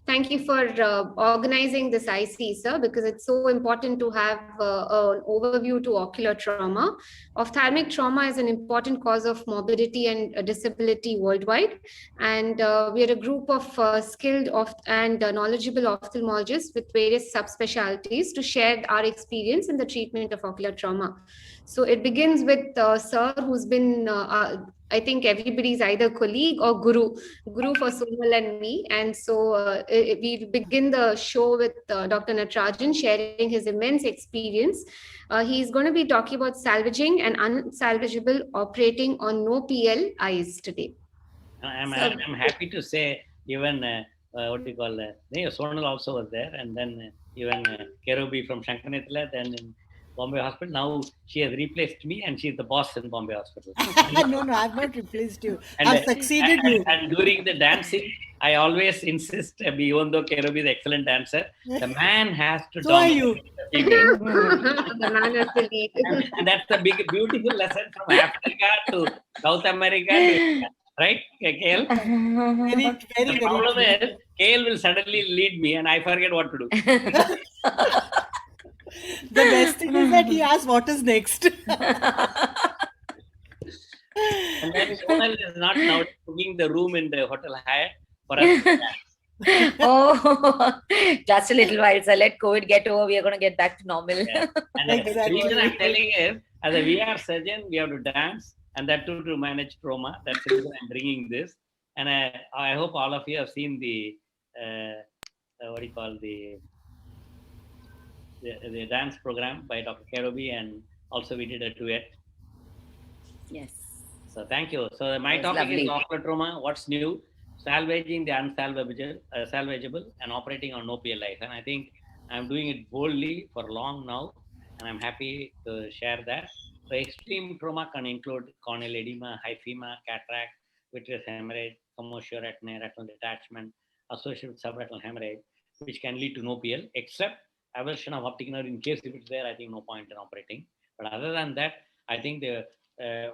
Thank you for organizing this IC, sir, because it's so important to have an overview to ocular trauma. Ophthalmic trauma is an important cause of morbidity and disability worldwide. And we are a group of skilled and knowledgeable ophthalmologists with various subspecialties to share our experience in the treatment of ocular trauma. So it begins with Sir, who's been, I think everybody's either colleague or guru for Sonal and me. And so we begin the show with Dr. Natarajan sharing his immense experience. He's going to be talking about salvaging and unsalvageable operating on no PL eyes today. I'm happy to say even what do you call Sonal also was there, and then even Kerubi from Shankanetla, then in Bombay Hospital. Now she has replaced me, and she's the boss in Bombay Hospital. No, I've not replaced you. I've succeeded you. And during the dancing, I always insist, even though Kerubi is an excellent dancer, the man has to dominate the female. The man has to lead. And that's the big, beautiful lesson from Africa to South America to right, KL? Very, the problem is, KL will suddenly lead me and I forget what to do. The best thing is that he asks what is next. And then Sonal is not now cooking the room in the Hotel Hyatt for us. Oh, just a little while. So let COVID get over. We are going to get back to normal. Yeah. And Exactly. the reason I'm telling is, as a VR surgeon, we have to dance, and that too to manage trauma. That's the reason I'm bringing this. And I hope all of you have seen the what do you call the dance program by Dr. Kerubi, and also we did a duet. Yes. So thank you. So my topic is ocular trauma. What's new? Salvaging the salvageable and operating on no PLIs. And I think I'm doing it boldly for long now, and I'm happy to share that. So extreme trauma can include corneal edema, hyphema, cataract, vitreous hemorrhage, commotion retina, retinal detachment, associated with subretinal hemorrhage, which can lead to no PL, except aversion of optic nerve. In case if it's there, I think no point in operating. But other than that, I think the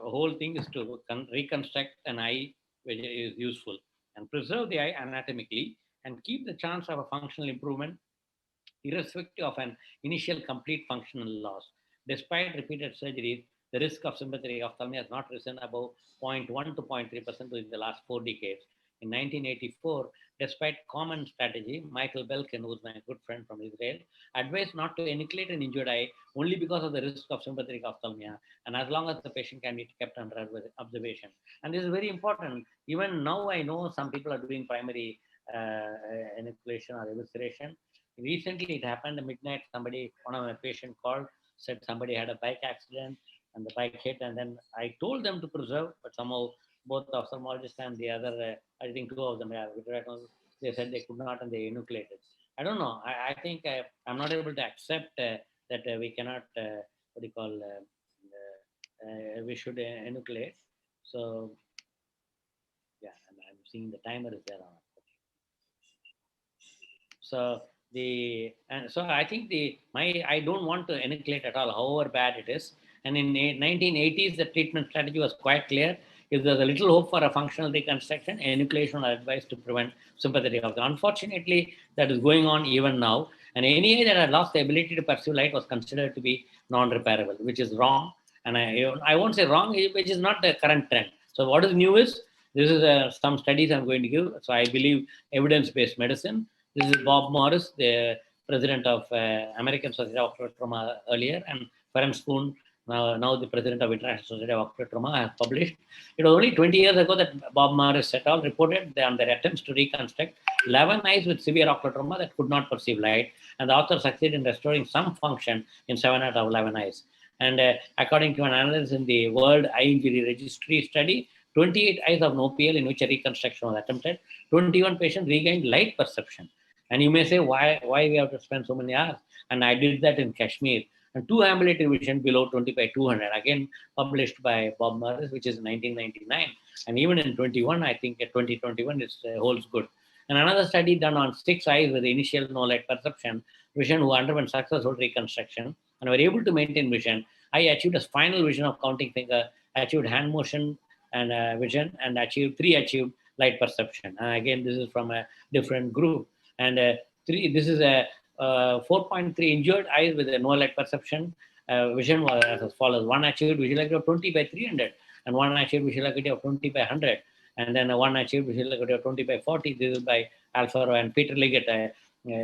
whole thing is to reconstruct an eye which is useful and preserve the eye anatomically and keep the chance of a functional improvement irrespective of an initial complete functional loss. Despite repeated surgeries, the risk of sympathetic ophthalmia has not risen above 0.1 to 0.3% in the last 4 decades. In 1984, despite common strategy, Michael Belkin, who's my good friend from Israel, advised not to enucleate an injured eye only because of the risk of sympathetic ophthalmia, and as long as the patient can be kept under observation. And this is very important. Even now, I know some people are doing primary enucleation or evisceration. Recently, it happened at midnight. One of my patients called, said somebody had a bike accident and the bike hit, and then I told them to preserve, but somehow both the ophthalmologist and the other, I think 2 of them, they said they could not, and they enucleated. I don't know. I think I'm not able to accept that we cannot, we should enucleate. So, yeah, and I'm seeing the timer is there on. So I think I don't want to enucleate at all, however bad it is. And in 1980s, the treatment strategy was quite clear. If there's a little hope for a functional reconstruction, enucleation was advised to prevent sympathetic ophthalmia. Unfortunately, that is going on even now. And any eye that had lost the ability to perceive light was considered to be non-repairable, which is wrong. And I won't say wrong, which is not the current trend. So what is new is, this is some studies I'm going to give. So I believe evidence-based medicine. This is Bob Morris, the president of American Society of Ocular Trauma earlier, and Ferenc Kuhn, now the president of International Society of Ocular Trauma, has published. It was only 20 years ago that Bob Morris et al. Reported on their attempts to reconstruct 11 eyes with severe ocular trauma that could not perceive light, and the author succeeded in restoring some function in 7 out of 11 eyes. And according to an analysis in the World Eye Injury Registry study, 28 eyes of no PL in which a reconstruction was attempted, 21 patients regained light perception. And you may say, why we have to spend so many hours? And I did that in Kashmir. And 2 ambulatory vision below 20/200, again published by Bob Morris, which is 1999. And even in 21, I think at 2021, it holds good. And another study done on 6 eyes with initial no light perception, vision who underwent successful reconstruction and were able to maintain vision. I achieved a final vision of counting finger, achieved hand motion and vision, and achieved light perception. And again, this is from a different group. And this is a 4.3 injured eyes with a no light perception. Vision was as follows: one achieved visual acuity of 20 by 300, and one achieved visual acuity of 20 by 100, and then one achieved visual acuity of 20 by 40. This is by Alfaro and Peter Liggett.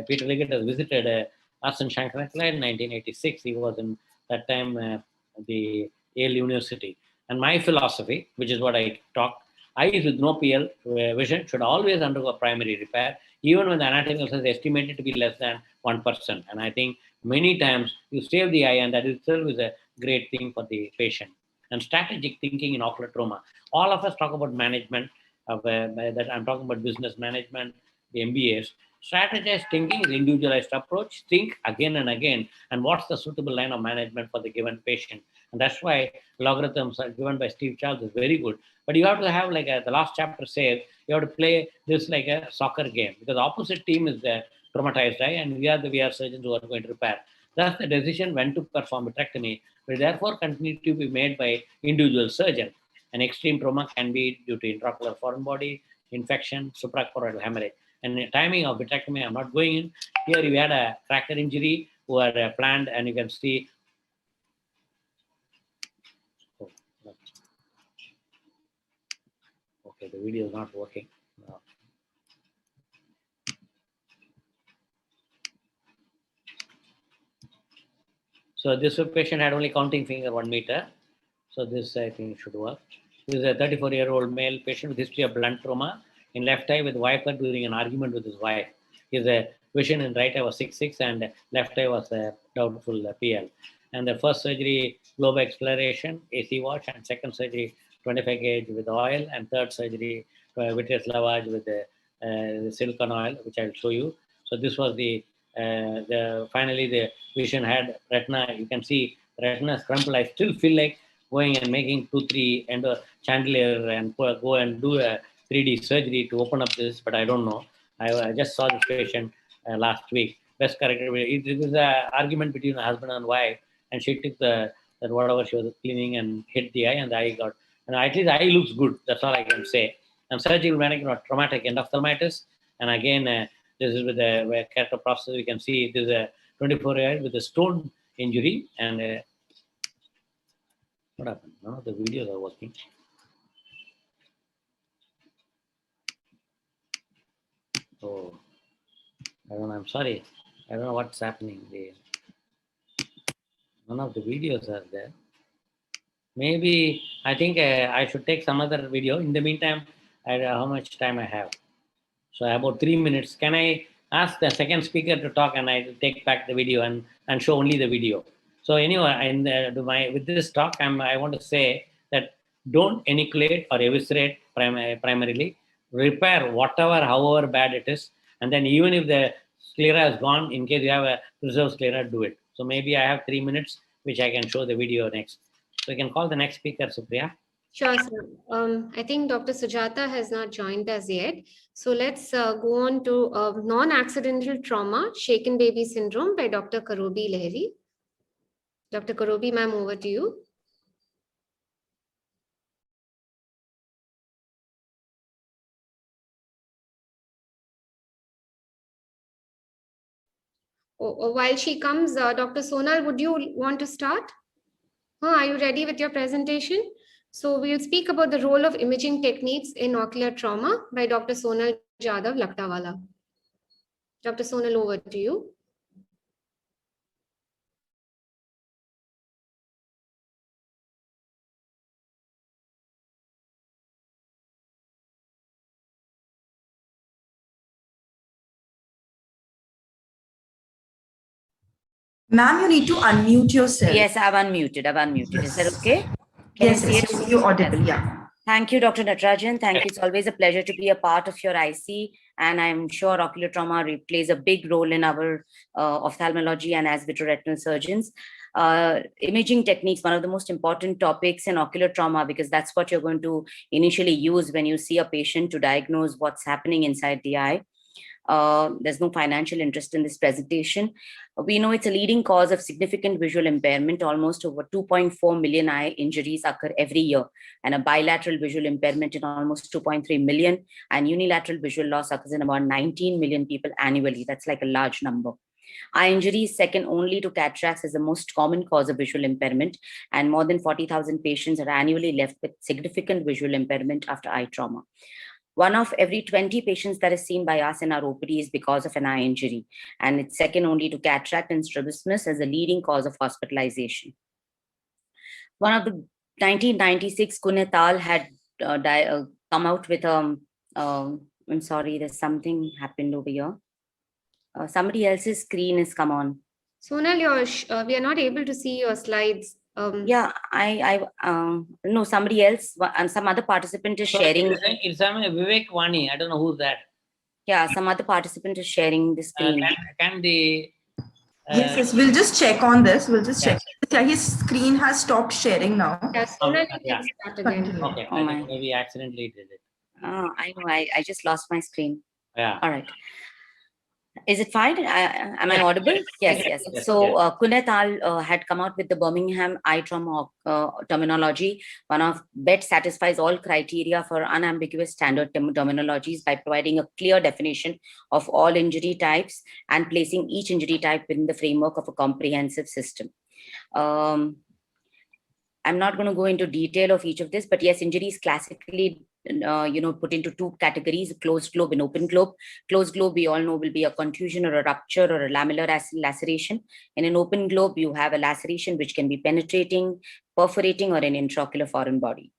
Peter Liggett has visited Arsene Shankarakala in 1986. He was in that time the Yale University. And my philosophy, which is what I talk, eyes with no PL vision should always undergo primary repair, even when the anatomical size is estimated to be less than 1%. And I think many times you save the eye, and that itself is a great thing for the patient. And strategic thinking in ocular trauma. All of us talk about management, that I'm talking about business management, the MBAs. Strategized thinking is individualized approach. Think again and again, and what's the suitable line of management for the given patient. And that's why logarithms are given by Steve Charles is very good. But you have to have, like the last chapter says, you have to play this like a soccer game, because the opposite team is the traumatized eye, and we are the VR surgeons who are going to repair. Thus, the decision when to perform vitrectomy will therefore continue to be made by individual surgeon. An extreme trauma can be due to intraocular foreign body, infection, suprachoroidal hemorrhage. And the timing of vitrectomy, I'm not going in. Here you had a fracture injury who are planned, and you can see. Okay, the video is not working. No. So this patient had only counting finger 1 meter. So this I think should work. This is a 34-year-old male patient with history of blunt trauma in left eye with wiper during an argument with his wife. His vision in right eye was 6.6 and left eye was doubtful PL. And the first surgery, globe exploration, AC wash, and second surgery, 25 gauge with oil, and third surgery, vitreous lavage with the silicone oil, which I'll show you. So this was finally the vision had retina. You can see retina is crumpled. I still feel like going and making 2-3 endo chandelier and go and do a 3D surgery to open up this, but I don't know. I just saw this patient last week. Best corrected. It was an argument between a husband and wife, and she took that whatever she was cleaning and hit the eye, and the eye got. And at least the eye looks good. That's all I can say. And surgical management, traumatic endophthalmitis, and again this is with the keratoprosthesis. You can see this is a 24-year-old with a stone injury, and what happened? None of the videos are working. Oh, I don't know. I'm sorry. I don't know what's happening. None of the videos are there. Maybe I think I should take some other video. In the meantime, how much time I have? So about 3 minutes. Can I ask the second speaker to talk, and I take back the video and show only the video? So anyway, with this talk, I want to say that don't enucleate or eviscerate primarily. Repair whatever, however bad it is, and then even if the sclera is gone, in case you have a preserved sclera, do it. So maybe I have 3 minutes, which I can show the video next. So you can call the next speaker, Supriya. Sure, sir. I think Dr. Sujata has not joined us yet. So let's go on to non-accidental trauma, shaken baby syndrome by Dr. Karobi Lahiri. Dr. Karobi, ma'am, over to you. While she comes, Dr. Sonal, would you want to start? Are you ready with your presentation? So we'll speak about the role of imaging techniques in ocular trauma by Dr. Sonal Jadhav Laktawala. Dr. Sonal, over to you. Ma'am, you need to unmute yourself. Yes, I've unmuted. Is that okay? Yes, you're audible, yeah. Thank you, Dr. Natarajan. Thank you. It's always a pleasure to be a part of your IC, and I'm sure ocular trauma plays a big role in our ophthalmology and as vitreoretinal surgeons. Imaging techniques, one of the most important topics in ocular trauma, because that's what you're going to initially use when you see a patient to diagnose what's happening inside the eye. There's no financial interest in this presentation. We know it's a leading cause of significant visual impairment. Almost over 2.4 million eye injuries occur every year, and a bilateral visual impairment in almost 2.3 million, and unilateral visual loss occurs in about 19 million people annually. That's like a large number. Eye injury is second only to cataracts as the most common cause of visual impairment, and more than 40,000 patients are annually left with significant visual impairment after eye trauma. 1 of every 20 patients that is seen by us in our OPD is because of an eye injury, and it's second only to cataract and strabismus as the leading cause of hospitalization. One of the 1996, Kun et al. Had come out with I'm sorry, there's something happened over here. Somebody else's screen has come on. Sonal, we are not able to see your slides. Yeah, no, somebody else and some other participant is sharing. It's Vivek Vani. I don't know who's that. Yeah, some other participant is sharing the screen. Can the yes, we'll just check on this. We'll just check. Yeah, his screen has stopped sharing now. Yeah, Sonal, yeah. can start again. Okay, Oh, I think maybe accidentally did it. I know, I just lost my screen. Yeah. All right. Is it fine? Am I audible? Yes, yes. Yes, So Kun et al. Had come out with the Birmingham eye trauma terminology. One of BET satisfies all criteria for unambiguous standard terminologies by providing a clear definition of all injury types and placing each injury type within the framework of a comprehensive system. I'm not going to go into detail of each of this, but yes, injuries classically put into two categories: closed globe and open globe. Closed globe, we all know, will be a contusion or a rupture or a lamellar laceration. In an open globe, you have a laceration which can be penetrating, perforating, or an intraocular foreign body.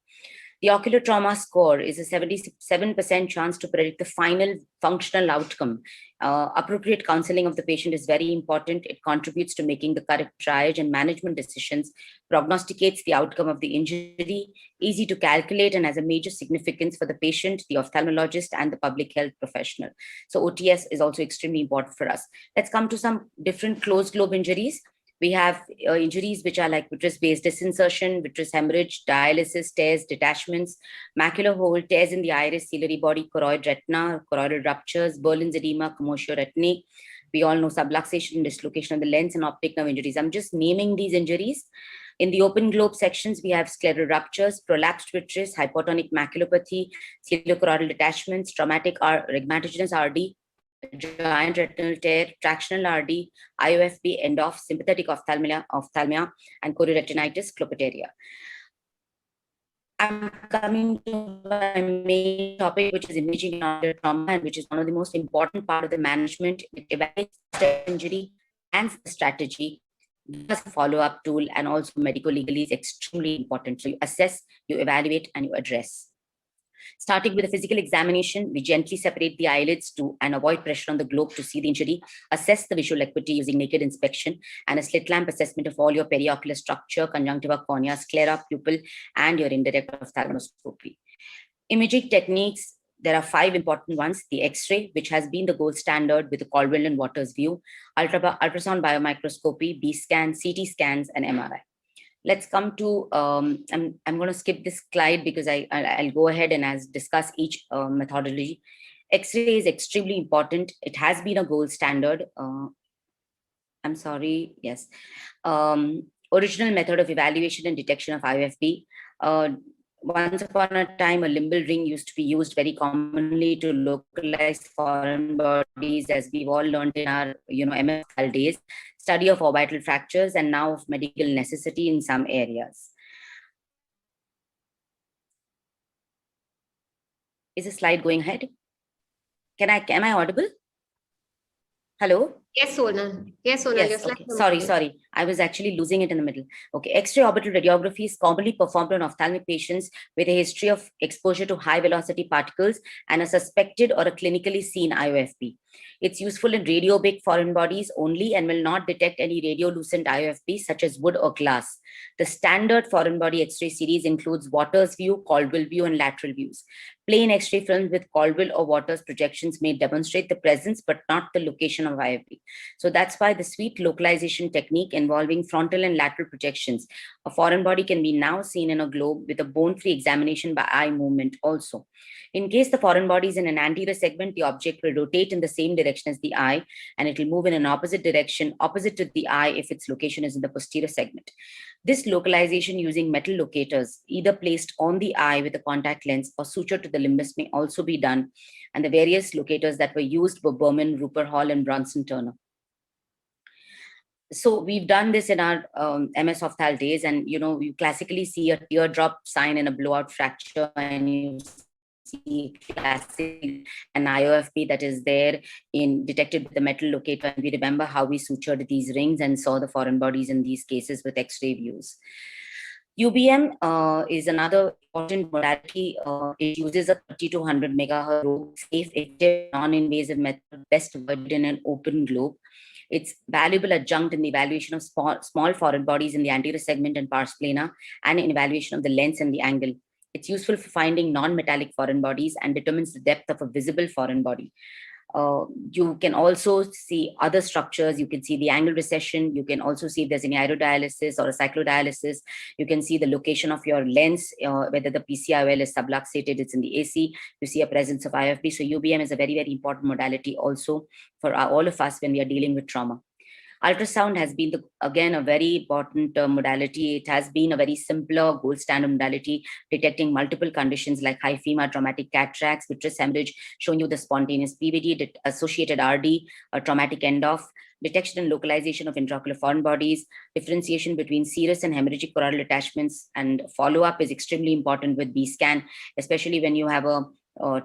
The ocular trauma score is a 77% chance to predict the final functional outcome. Appropriate counseling of the patient is very important. It contributes to making the correct triage and management decisions, prognosticates the outcome of the injury, easy to calculate, and has a major significance for the patient, the ophthalmologist, and the public health professional. So OTS is also extremely important for us. Let's come to some different closed globe injuries. We have injuries which are like vitreous-based disinsertion, vitreous hemorrhage, dialysis, tears, detachments, macular hole, tears in the iris, ciliary body, choroid retina, choroidal ruptures, Berlin's edema, commotio retinae. We all know subluxation, dislocation of the lens, and optic nerve injuries. I'm just naming these injuries. In the open globe sections, we have scleral ruptures, prolapsed vitreous, hypotonic maculopathy, ciliocoroidal detachments, traumatic rhegmatogenous RD, giant retinal tear, tractional RD, IOFB, end-off, sympathetic ophthalmia, and chorioretinitis, clopoteria. I'm coming to my main topic, which is imaging in ocular trauma, and which is one of the most important part of the management. It evaluates the injury and the strategy, as a follow-up tool, and also medico-legally is extremely important. So you assess, you evaluate, and you address. Starting with a physical examination, we gently separate the eyelids and avoid pressure on the globe to see the injury, assess the visual acuity using naked inspection, and a slit lamp assessment of all your periocular structure, conjunctiva, cornea, sclera, pupil, and your indirect ophthalmoscopy. Imaging techniques, there are 5 important ones: the X-ray, which has been the gold standard with the Caldwell and Waters view, ultrasound biomicroscopy, B-scan, CT scans, and MRI. Let's come to, I'm going to skip this slide because I'll go ahead and discuss each methodology. X-ray is extremely important. It has been a gold standard. I'm sorry, yes. Original method of evaluation and detection of IOFB. Once upon a time, a limbal ring used to be used very commonly to localize foreign bodies, as we've all learned in our, MFL days. Study of orbital fractures, and now of medical necessity in some areas. Is the slide going ahead? Am I audible? Hello? Yes, Sonal. Yes, Sonal. Yes, okay. Sorry. I was actually losing it in the middle. Okay. X-ray orbital radiography is commonly performed on ophthalmic patients with a history of exposure to high velocity particles and a suspected or a clinically seen IOFB. It's useful in radiobig foreign bodies only and will not detect any radiolucent IOFB such as wood or glass. The standard foreign body X-ray series includes Waters view, Caldwell view, and lateral views. Plain X-ray films with Caldwell or Waters projections may demonstrate the presence but not the location of IOFB. So that's why the sweep localization technique involving frontal and lateral projections, a foreign body can be now seen in a globe with a bone-free examination by eye movement also. In case the foreign body is in an anterior segment, the object will rotate in the same direction as the eye, and it will move in an opposite direction, opposite to the eye if its location is in the posterior segment. This localization using metal locators, either placed on the eye with a contact lens or sutured to the limbus, may also be done. And the various locators that were used were Berman, Rupert Hall, and Bronson Turner. So we've done this in our MS Ophthal days, and you classically see a teardrop sign in a blowout fracture, and you see classic an IOFP that is there in detected with the metal locator. And we remember how we sutured these rings and saw the foreign bodies in these cases with X-ray views. UBM is another important modality. It uses a 30 to 100 megahertz safe, effective, non-invasive method, best avoided in an open globe. It's valuable adjunct in the evaluation of small foreign bodies in the anterior segment and pars plana, and in evaluation of the lens and the angle. It's useful for finding non-metallic foreign bodies and determines the depth of a visible foreign body. You can also see other structures. You can see the angle recession. You can also see if there's any iododialysis or a cyclodialysis. You can see the location of your lens, whether the PCIOL is subluxated, it's in the AC. You see a presence of IFB. So UBM is a very, very important modality also for all of us when we are dealing with trauma. Ultrasound has been, again, a very important modality. It has been a very simpler gold standard modality, detecting multiple conditions like hyphema, traumatic cataracts, vitreous hemorrhage, showing you the spontaneous PVD, associated RD, traumatic end-off, detection and localization of intraocular foreign bodies, differentiation between serous and hemorrhagic choroidal attachments, and follow-up is extremely important with B-scan, especially when you have a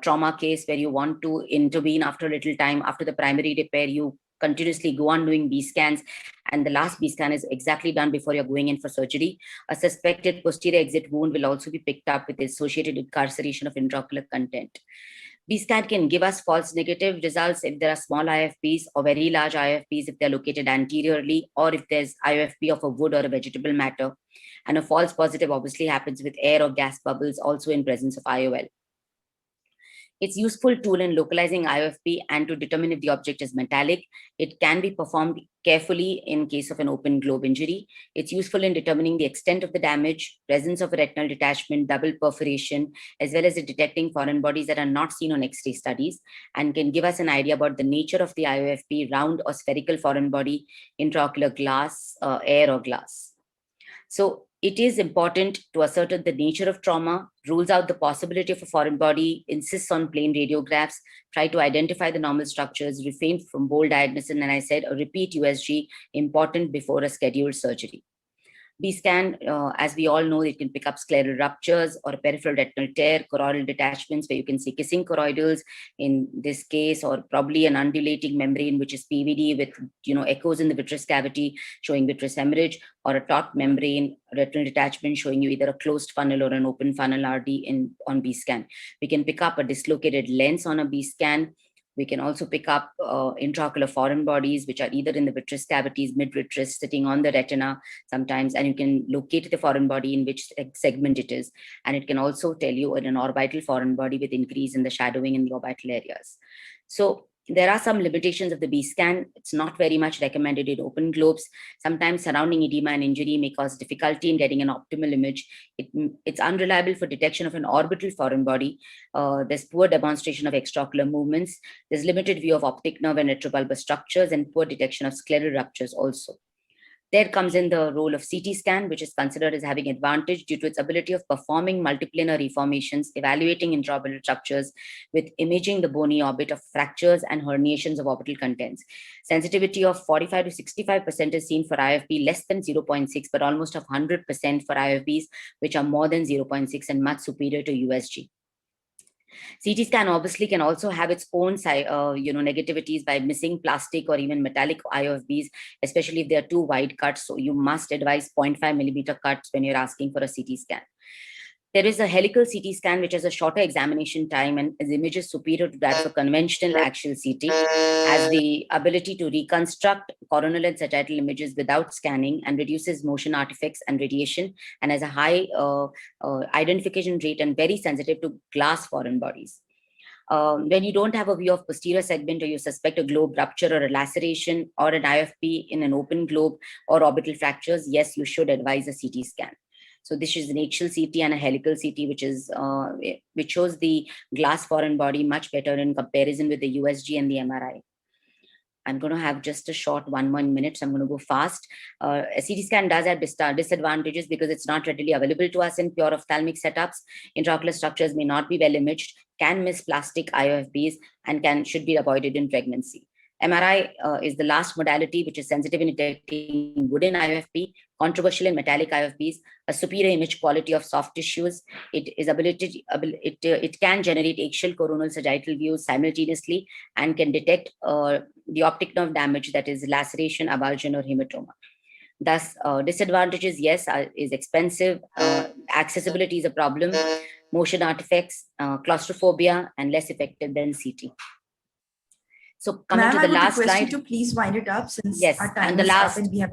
trauma case where you want to intervene after a little time. After the primary repair, you continuously go on doing B scans, and the last B scan is exactly done before you're going in for surgery. A suspected posterior exit wound will also be picked up with associated incarceration of intraocular content. B scan can give us false negative results if there are small IFPs, or very large IFPs if they're located anteriorly, or if there's IFP of a wood or a vegetable matter. And a false positive obviously happens with air or gas bubbles, also in presence of IOL. It's a useful tool in localizing IOFP and to determine if the object is metallic. It can be performed carefully in case of an open globe injury. It's useful in determining the extent of the damage, presence of a retinal detachment, double perforation, as well as in detecting foreign bodies that are not seen on X-ray studies, and can give us an idea about the nature of the IOFP, round or spherical foreign body, intraocular glass, air or glass. So it is important to ascertain the nature of trauma, rules out the possibility of a foreign body, insists on plain radiographs, try to identify the normal structures, refrain from bold diagnosis, and I said a repeat USG, important before a scheduled surgery. B-scan, as we all know, it can pick up scleral ruptures or a peripheral retinal tear, choroidal detachments where you can see kissing choroidals in this case, or probably an undulating membrane, which is PVD with echoes in the vitreous cavity showing vitreous hemorrhage, or a taut membrane retinal detachment showing you either a closed funnel or an open funnel RD on B-scan. We can pick up a dislocated lens on a B-scan. We can also pick up intraocular foreign bodies, which are either in the vitreous cavities, mid-vitreous, sitting on the retina sometimes, and you can locate the foreign body in which segment it is. And it can also tell you in an orbital foreign body with increase in the shadowing in the orbital areas. So there are some limitations of the B-scan. It's not very much recommended in open globes. Sometimes surrounding edema and injury may cause difficulty in getting an optimal image. It's unreliable for detection of an orbital foreign body. There's poor demonstration of extraocular movements. There's limited view of optic nerve and retrobulbar structures, and poor detection of scleral ruptures also. There comes in the role of CT scan, which is considered as having advantage due to its ability of performing multiplanar reformations, evaluating intraorbital structures with imaging the bony orbit of fractures and herniations of orbital contents. Sensitivity of 45 to 65% is seen for IFB less than 0.6, but almost of 100% for IFBs, which are more than 0.6 and much superior to USG. CT scan obviously can also have its own negativities by missing plastic or even metallic IOFBs, especially if they are too wide cuts. So you must advise 0.5 millimeter cuts when you're asking for a CT scan. There is a helical CT scan, which has a shorter examination time and is images superior to that of a conventional axial CT, has the ability to reconstruct coronal and sagittal images without scanning and reduces motion artifacts and radiation, and has a high identification rate and very sensitive to glass foreign bodies. When you don't have a view of posterior segment, or you suspect a globe rupture or a laceration or an IFP in an open globe or orbital fractures, yes, you should advise a CT scan. So this is an axial CT and a helical CT, which shows the glass foreign body much better in comparison with the USG and the MRI. I'm going to have just a short 1 minute, so I'm going to go fast. A CT scan does have disadvantages because it's not readily available to us in pure ophthalmic setups. Intraocular structures may not be well imaged, can miss plastic IOFBs, and should be avoided in pregnancy. MRI is the last modality which is sensitive in detecting wooden IOFB, controversial in metallic IOFBs, a superior image quality of soft tissues. It can generate axial coronal sagittal views simultaneously and can detect the optic nerve damage, that is laceration, avulsion, or hematoma. Thus, disadvantages, yes, is expensive. Accessibility is a problem. Motion artifacts, claustrophobia, and less effective than CT. So coming to the last slide. I would request you to please wind it up since yes, our time and the is last, up and we have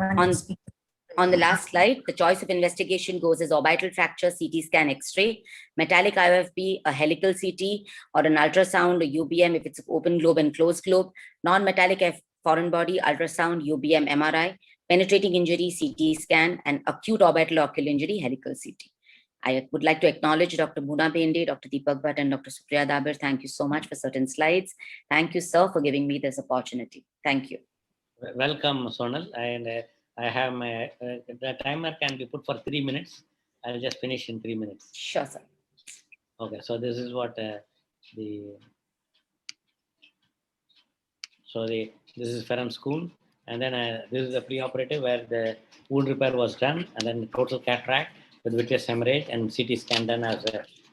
on the last slide, the choice of investigation goes as orbital fracture, CT scan, X-ray, metallic IOFB, a helical CT, or an ultrasound, a UBM if it's open globe and closed globe, non-metallic foreign body, ultrasound, UBM, MRI, penetrating injury, CT scan, and acute orbital ocular injury, helical CT. I would like to acknowledge Dr. Moona Bhende, Dr. Deepak Bhatt, and Dr. Supriya Dabir. Thank you so much for certain slides. Thank you, sir, for giving me this opportunity. Thank you. Welcome, Sonal. And I have my, the timer can be put for 3 minutes. I'll just finish in 3 minutes. Sure, sir. Okay, so this is what this is Ferrum School. And then this is the preoperative where the wound repair was done, and then total cataract with vitreous hemorrhage and CT scan done as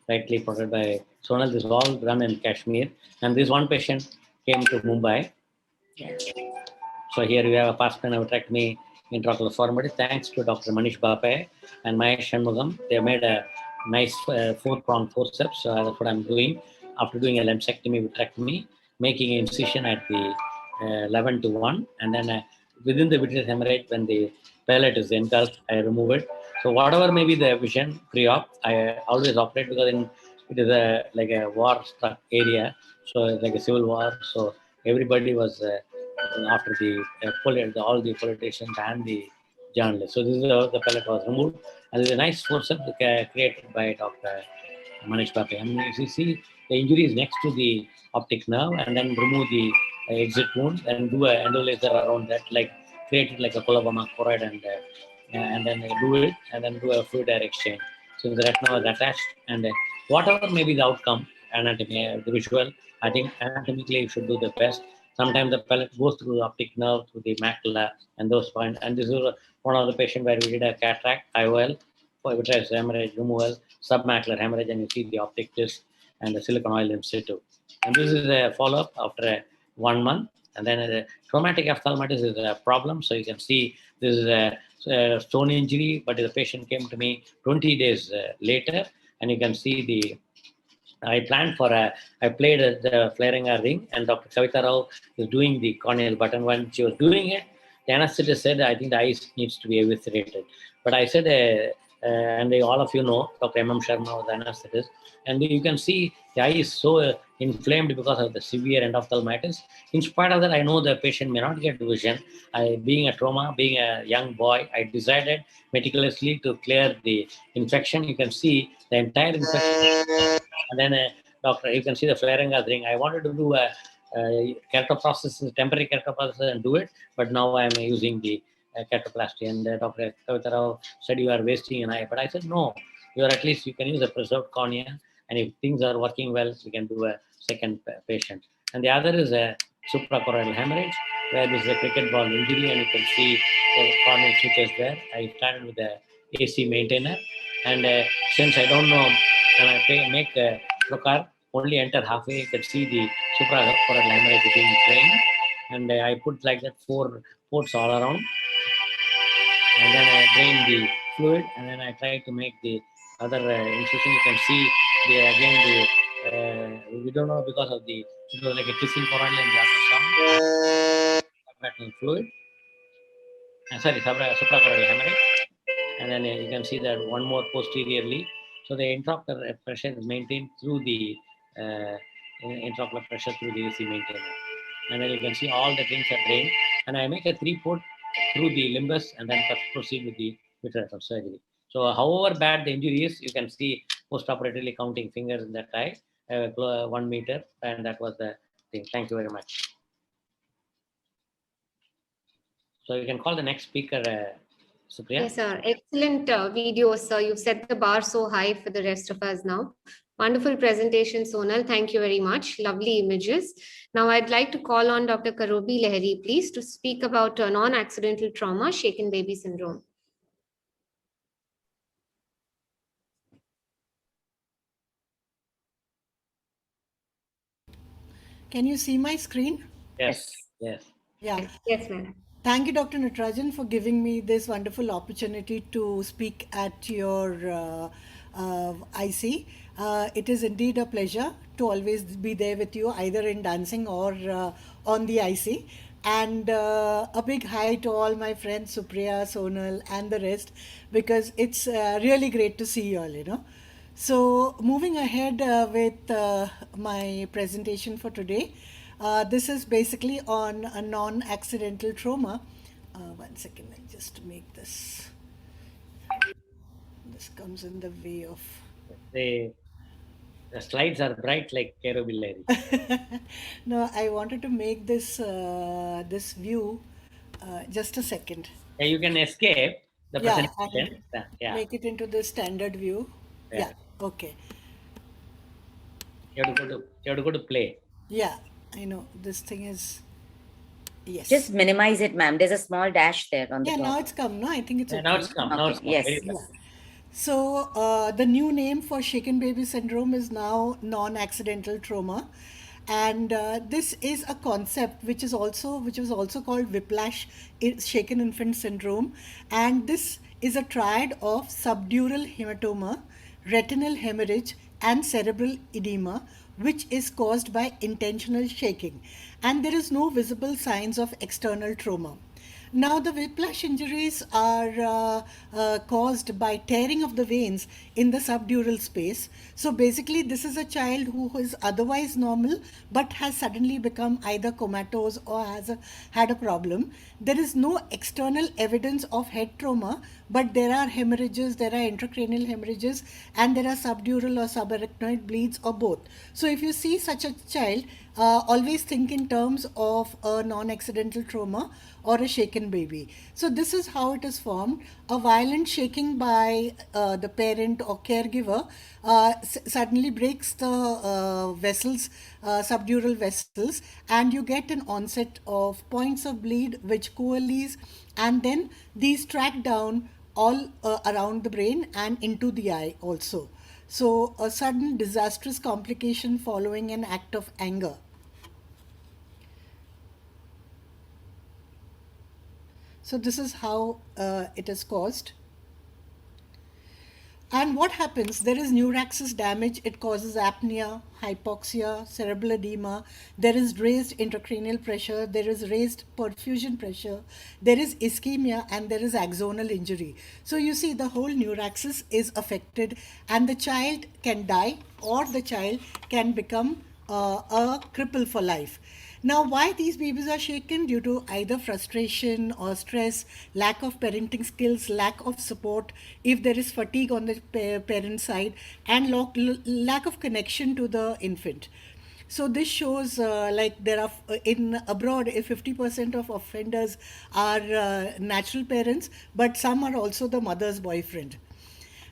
rightly reported by Sonal. This is all done in Kashmir. And this one patient came to Mumbai. Yeah. So here we have a pars plana vitrectomy intraocular deformity. Thanks to Dr. Manish Bape and Mahesh Shanmugam. They made a nice 4-pronged forceps. So that's what I'm doing. After doing a lumpectomy vitrectomy, making incision at the 11:1, and then within the vitreous hemorrhage, when the pellet is engulfed, I remove it. So whatever may be the vision pre-op, I always operate because it is like a war-struck area, so it's like a civil war. So everybody was after all the politicians and the journalists. So this is how the pellet was removed, and there's a nice forceps created by Dr. Manish Bape. And if you see, the injury is next to the optic nerve, and then remove the exit wound and do an endolaser around that, like create it like a coloboma choroid, and then do it, and then do a fluid air exchange. So the retina was attached, and whatever may be the outcome, anatomy, the visual, I think anatomically you should do the best. Sometimes the pellet goes through the optic nerve, through the macula, and those points. And this is one of the patients where we did a cataract, IOL, for vitreous hemorrhage removal, submacular hemorrhage, and you see the optic disc and the silicone oil in situ. And this is a follow-up after 1 month. And then the traumatic ophthalmitis is a problem. So you can see this is a stone injury, but the patient came to me 20 days later, and you can see I planned for I played the Fleringa ring, and Dr. Kavita Rao is doing the corneal button. When she was doing it, the anesthetist said, I think the eyes needs to be eviscerated. But I said, and all of you know, Dr. M.M. Sharma was the anesthetist, and you can see the eye is so inflamed because of the severe endophthalmitis. In spite of that, I know the patient may not get vision. Being a trauma, being a young boy, I decided meticulously to clear the infection. You can see the entire infection. And then, doctor, you can see the Fleringa ring. I wanted to do a keratoprosthesis, temporary keratoprosthesis, and do it, but now I am using the keratoplasty. And Dr. Kavita Rao said, you are wasting an eye. But I said, no, at least you can use a preserved cornea. And if things are working well, we can do a second patient. And the other is a suprachoroidal hemorrhage, where this is a cricket ball injury, and you can see the corneal switches there. I started with the AC maintainer. And since I don't know, when I make a trocar, only enter halfway, you can see the suprachoroidal hemorrhage being drained. And I put like that 4 ports all around. And then I drain the fluid, and then I try to make the other incision. You can see we don't know because of it was like a kissing corneal and the ultrasound. Subretinal fluid. Suprachoroidal hemorrhage. And then you can see that one more posteriorly. So the intraocular pressure is maintained through the intraocular pressure through the AC maintainer. And then you can see all the things are drained. And I make a 3-port through the limbus and then proceed with the vitrectomy surgery. So however bad the injury is, you can see post-operatively counting fingers in that eye, 1 meter, and that was the thing. Thank you very much. So you can call the next speaker, Supriya. Yes, sir. Excellent video, sir. You've set the bar so high for the rest of us now. Wonderful presentation, Sonal. Thank you very much. Lovely images. Now, I'd like to call on Dr. Karobi Lahiri, please, to speak about non-accidental trauma, shaken baby syndrome. Can you see my screen? Yes. Yes. Yeah. Yes, ma'am. Thank you, Dr. Natarajan, for giving me this wonderful opportunity to speak at your IC. It is indeed a pleasure to always be there with you, either in dancing or on the IC. And a big hi to all my friends, Supriya, Sonal, and the rest, because it's really great to see you all, So moving ahead with my presentation for today, this is basically on a non-accidental trauma. 1 second, I'll just make this. This comes in the way of. The slides are bright like Karobi Lahiri. No, I wanted to make this this view. Just a second. Yeah, you can escape the Yeah, presentation. Yeah. make it into the standard view. Yeah. Okay. You have to go to play. Yeah, I know. This thing is. Yes. Just minimize it, ma'am. There's a small dash there on the top. Now it's come. No, I think it's okay. Now it's come. Now it's come. Yes. Very good. So the new name for shaken baby syndrome is now non-accidental trauma, and this is a concept which was also called whiplash shaken infant syndrome, and this is a triad of subdural hematoma, retinal hemorrhage, and cerebral edema, which is caused by intentional shaking, and there is no visible signs of external trauma. Now, the whiplash injuries are caused by tearing of the veins in the subdural space. So basically, this is a child who is otherwise normal but has suddenly become either comatose or had a problem. There is no external evidence of head trauma, but there are hemorrhages, there are intracranial hemorrhages, and there are subdural or subarachnoid bleeds or both. So if you see such a child, always think in terms of a non-accidental trauma or a shaken baby. So this is how it is formed. A violent shaking by the parent or caregiver suddenly breaks the vessels, subdural vessels, and you get an onset of points of bleed which coalesce, and then these track down all around the brain and into the eye also. So a sudden disastrous complication following an act of anger. So this is how it is caused. And what happens? There is neuraxis damage. It causes apnea, hypoxia, cerebral edema. There is raised intracranial pressure. There is raised perfusion pressure. There is ischemia, and there is axonal injury. So you see the whole neuraxis is affected, and the child can die, or the child can become a cripple for life. Now, why these babies are shaken? Due to either frustration or stress, lack of parenting skills, lack of support, if there is fatigue on the parent side, and lack of connection to the infant. So this shows like there are in abroad, 50% of offenders are natural parents, but some are also the mother's boyfriend.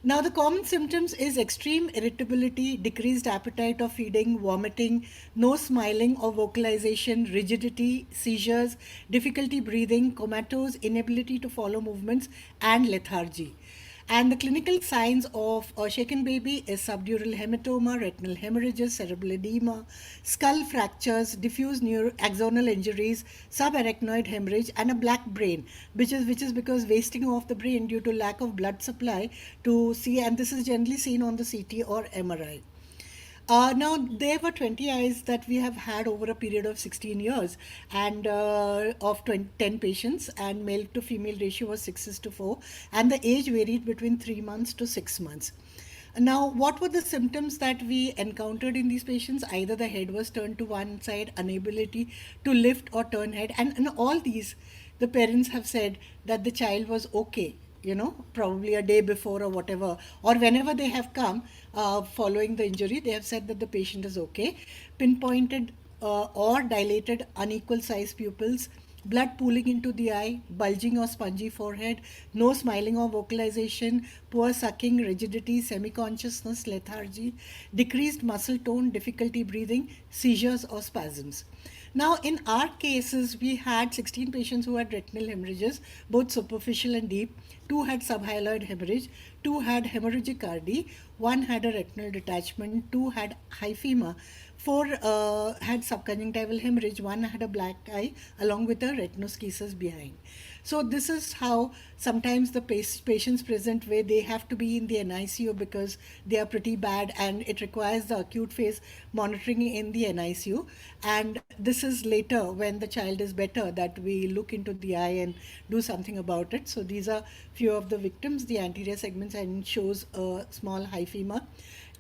Now, the common symptoms is extreme irritability, decreased appetite or feeding, vomiting, no smiling or vocalization, rigidity, seizures, difficulty breathing, comatose, inability to follow movements, and lethargy. And the clinical signs of a shaken baby is subdural hematoma, retinal hemorrhages, cerebral edema, skull fractures, diffuse axonal injuries, subarachnoid hemorrhage, and a black brain, which is because wasting of the brain due to lack of blood supply to see, and this is generally seen on the CT or MRI. Now, there were 20 eyes that we have had over a period of 16 years, and of 10 patients, and male to female ratio was 6:4, and the age varied between 3 months to 6 months. Now, what were the symptoms that we encountered in these patients? Either the head was turned to one side, inability to lift or turn head, and in all these, the parents have said that the child was okay, probably a day before or whatever, or whenever they have come following the injury, they have said that the patient is okay. Pinpointed or dilated unequal size pupils, blood pooling into the eye, bulging or spongy forehead, no smiling or vocalization, poor sucking, rigidity, semi-consciousness, lethargy, decreased muscle tone, difficulty breathing, seizures or spasms. Now, in our cases, we had 16 patients who had retinal hemorrhages, both superficial and deep. 2 had subhyaloid hemorrhage, 2 had hemorrhagic RD, 1 had a retinal detachment, 2 had hyphema, 4 had subconjunctival hemorrhage, 1 had a black eye, along with a retinoschisis behind. So this is how sometimes the patients present, where they have to be in the NICU because they are pretty bad and it requires the acute phase monitoring in the NICU. And this is later, when the child is better, that we look into the eye and do something about it. So these are few of the victims. The anterior segments and shows a small hyphema.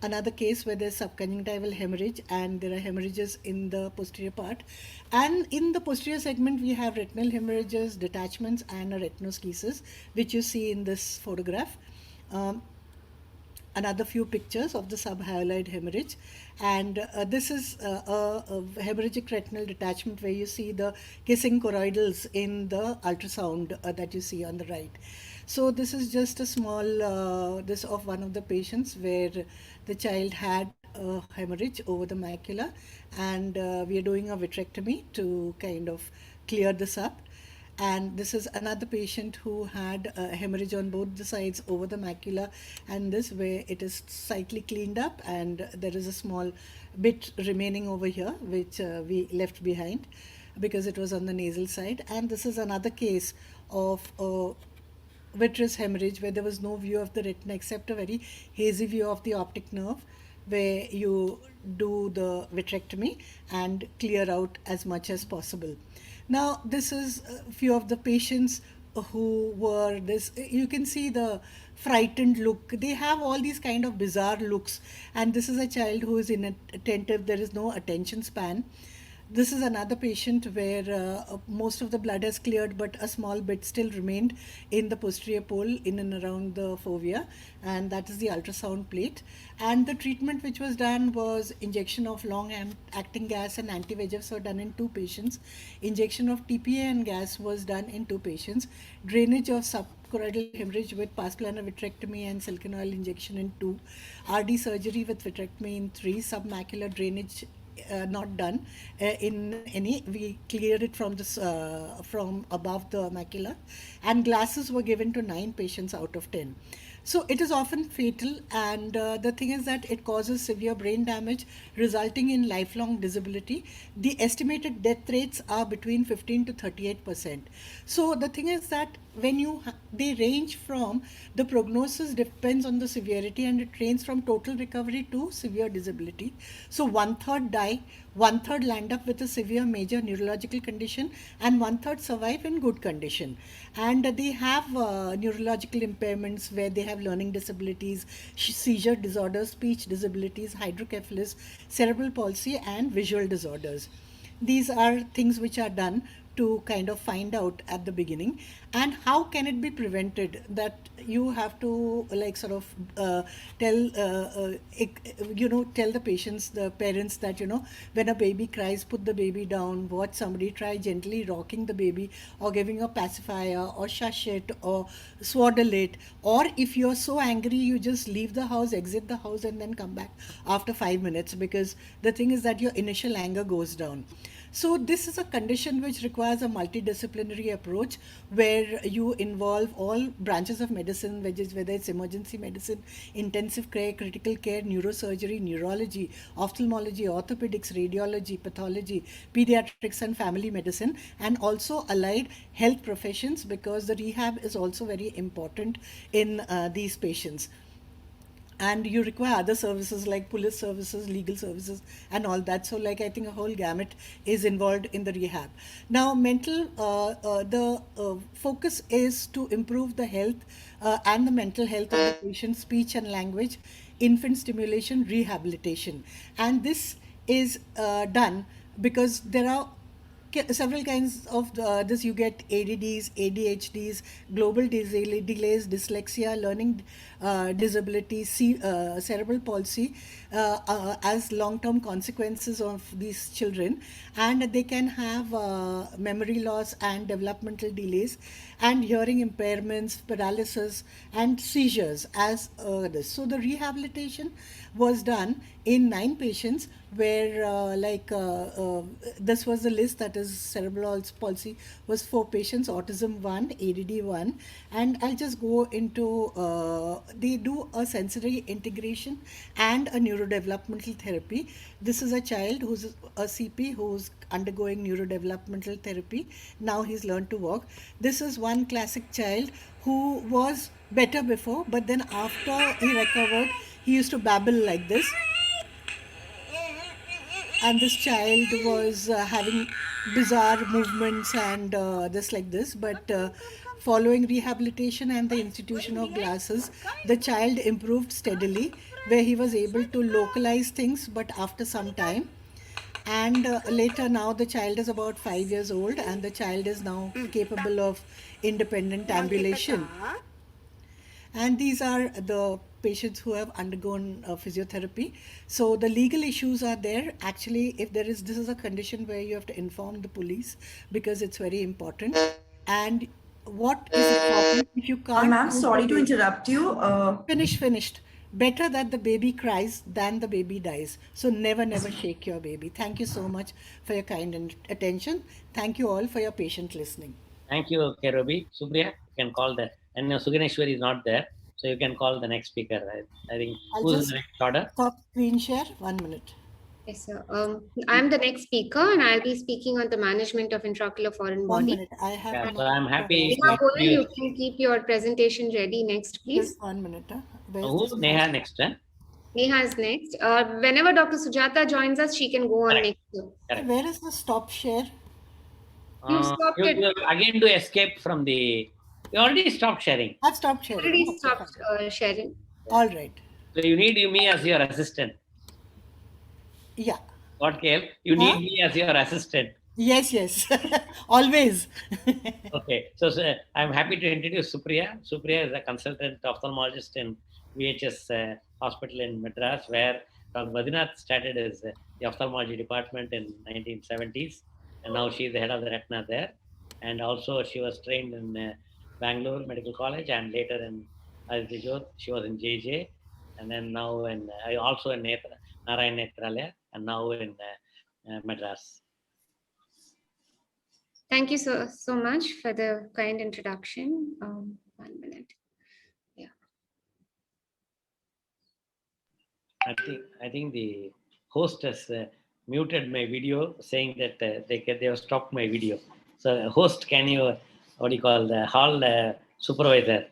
Another case where there's subconjunctival hemorrhage and there are hemorrhages in the posterior part. And in the posterior segment, we have retinal hemorrhages, detachments, and a retinoschisis, which you see in this photograph. Another few pictures of the subhyaloid hemorrhage, and this is a hemorrhagic retinal detachment where you see the kissing choroidals in the ultrasound that you see on the right. So this is just a small this of one of the patients where the child had a hemorrhage over the macula, and we are doing a vitrectomy to kind of clear this up. And this is another patient who had a hemorrhage on both the sides over the macula, and this way it is slightly cleaned up, and there is a small bit remaining over here which we left behind because it was on the nasal side. And this is another case of vitreous hemorrhage where there was no view of the retina except a very hazy view of the optic nerve, where you do the vitrectomy and clear out as much as possible. Now, this is a few of the patients who were this. You can see the frightened look. They have all these kind of bizarre looks, and this is a child who is inattentive. There is no attention span. This is another patient where most of the blood has cleared, but a small bit still remained in the posterior pole in and around the fovea, and that is the ultrasound plate. And the treatment which was done was injection of long-acting gas and anti-VEGFs were done in 2 patients. Injection of TPA and gas was done in 2 patients. Drainage of subchoroidal hemorrhage with pars plana vitrectomy and silicone oil injection in 2. RD surgery with vitrectomy in 3. Submacular drainage not done in any. We cleared it from this from above the macula, and glasses were given to 9 patients out of 10. So it is often fatal, and the thing is that it causes severe brain damage resulting in lifelong disability. The estimated death rates are between 15 to 38%. So the thing is that when they range from, the prognosis depends on the severity, and it ranges from total recovery to severe disability. So 1/3 die, 1/3 land up with a severe major neurological condition, and 1/3 survive in good condition. And they have neurological impairments where they have learning disabilities, seizure disorders, speech disabilities, hydrocephalus, cerebral palsy, and visual disorders. These are things which are done to kind of find out at the beginning. And how can it be prevented? That you have to like sort of tell tell the patients, the parents, that when a baby cries, put the baby down, watch somebody, try gently rocking the baby or giving a pacifier or shush it or swaddle it. Or if you're so angry, you just leave the house, exit the house, and then come back after 5 minutes, because the thing is that your initial anger goes down. So this is a condition which requires a multidisciplinary approach where you involve all branches of medicine, whether it's emergency medicine, intensive care, critical care, neurosurgery, neurology, ophthalmology, orthopedics, radiology, pathology, pediatrics, and family medicine, and also allied health professions, because the rehab is also very important in these patients. And you require other services like police services, legal services, and all that. So like, I think a whole gamut is involved in the rehab. Now, the focus is to improve the health and the mental health of the patient's speech and language, infant stimulation rehabilitation. And this is done because there are several kinds of this. You get ADDs, ADHDs, global delays, dyslexia, learning disabilities, cerebral palsy as long-term consequences of these children, and they can have memory loss and developmental delays and hearing impairments, paralysis, and seizures as this. So the rehabilitation was done in 9 patients where this was the list, that is cerebral palsy was 4 patients, autism 1, ADD 1, and I'll just go into they do a sensory integration and a neurodevelopmental therapy. This is a child who's a CP who's undergoing neurodevelopmental therapy. Now he's learned to walk. This is one classic child who was better before, but then after he recovered, he used to babble like this. And this child was having bizarre movements and this like this, but following rehabilitation and the institution of glasses, the child improved steadily, where he was able to localize things, but after some time. And later, now the child is about 5 years old, and the child is now capable of independent ambulation. And these are the patients who have undergone physiotherapy. So the legal issues are there. Actually, if there is, this is a condition where you have to inform the police because it's very important. And what is important if you can't? Ma'am, sorry to interrupt you. Finished. Better that the baby cries than the baby dies. So never shake your baby. Thank you so much for your kind attention. Thank you all for your patient listening. Thank you, Kerobi. Supriya, you can call the, and Suganeshwari is not there, so you can call the next speaker. I think who's the next order? Stop screen share. 1 minute. Yes, sir. I'm the next speaker, and I'll be speaking on the management of intraocular foreign 1 body. minute. I have. Yeah, so I'm happy. Neha Goyal, you can keep your presentation ready next, please. Just 1 minute. Who? Neha next, huh? Neha is next. Whenever Dr. Sujata joins us, she can go on Correct. next. Sir. Correct. Where is the stop share? You stopped it. You again to escape from the. You already stopped sharing. I've stopped sharing. Already Okay, stopped fine. sharing. All right. So you need me as your assistant. Yeah. What, Kel? You need me as your assistant. Yes. Always. Okay. So I'm happy to introduce Supriya. Supriya is a consultant ophthalmologist in VHS hospital in Madras, where Dr. Badrinath started as the ophthalmology department in 1970s. And now she's the head of the retina there. And also she was trained in Bangalore Medical College, and later in Aditya Jodh, she was in JJ. And then now also in Narayan Netralaya, and now in Madras. Thank you so much for the kind introduction. 1 minute. Yeah. I think the host has muted my video, saying that they have stopped my video. So host, can you, what do you call, the hall supervisor,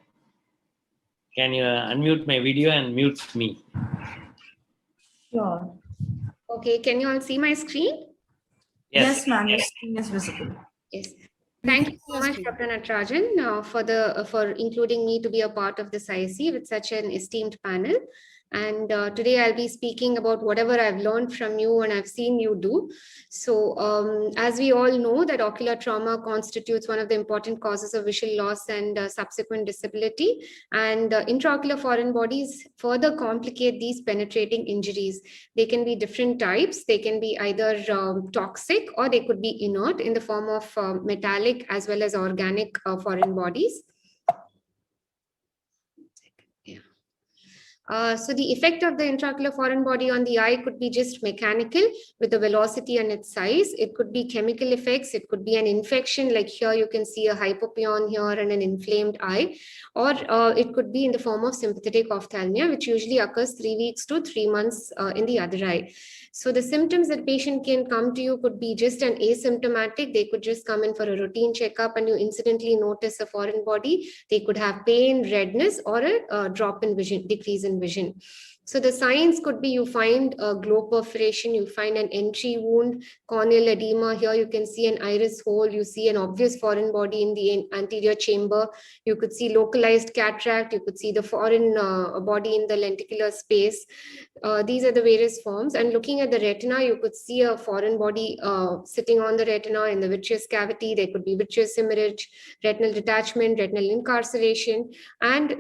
can you unmute my video and mute me? Sure. Okay, can you all see my screen? Yes, ma'am, your screen is visible. Yes. Thank you so much, Dr. Natarajan, for including me to be a part of this IC with such an esteemed panel. And today I'll be speaking about whatever I've learned from you and I've seen you do. So as we all know that ocular trauma constitutes one of the important causes of visual loss and subsequent disability. And intraocular foreign bodies further complicate these penetrating injuries. They can be different types. They can be either toxic or they could be inert in the form of metallic as well as organic foreign bodies. So the effect of the intraocular foreign body on the eye could be just mechanical with the velocity and its size. It could be chemical effects. It could be an infection, like here you can see a hypopyon here and an inflamed eye, or it could be in the form of sympathetic ophthalmia, which usually occurs 3 weeks to 3 months in the other eye. So the symptoms that patient can come to you could be just an asymptomatic. They could just come in for a routine checkup and you incidentally notice a foreign body. They could have pain, redness, or a drop in vision, decrease in vision. So the signs could be, you find a globe perforation, you find an entry wound, corneal edema. Here you can see an iris hole, you see an obvious foreign body in the anterior chamber. You could see localized cataract, you could see the foreign body in the lenticular space. These are the various forms. And looking at the retina, you could see a foreign body sitting on the retina in the vitreous cavity. There could be vitreous hemorrhage, retinal detachment, retinal incarceration. And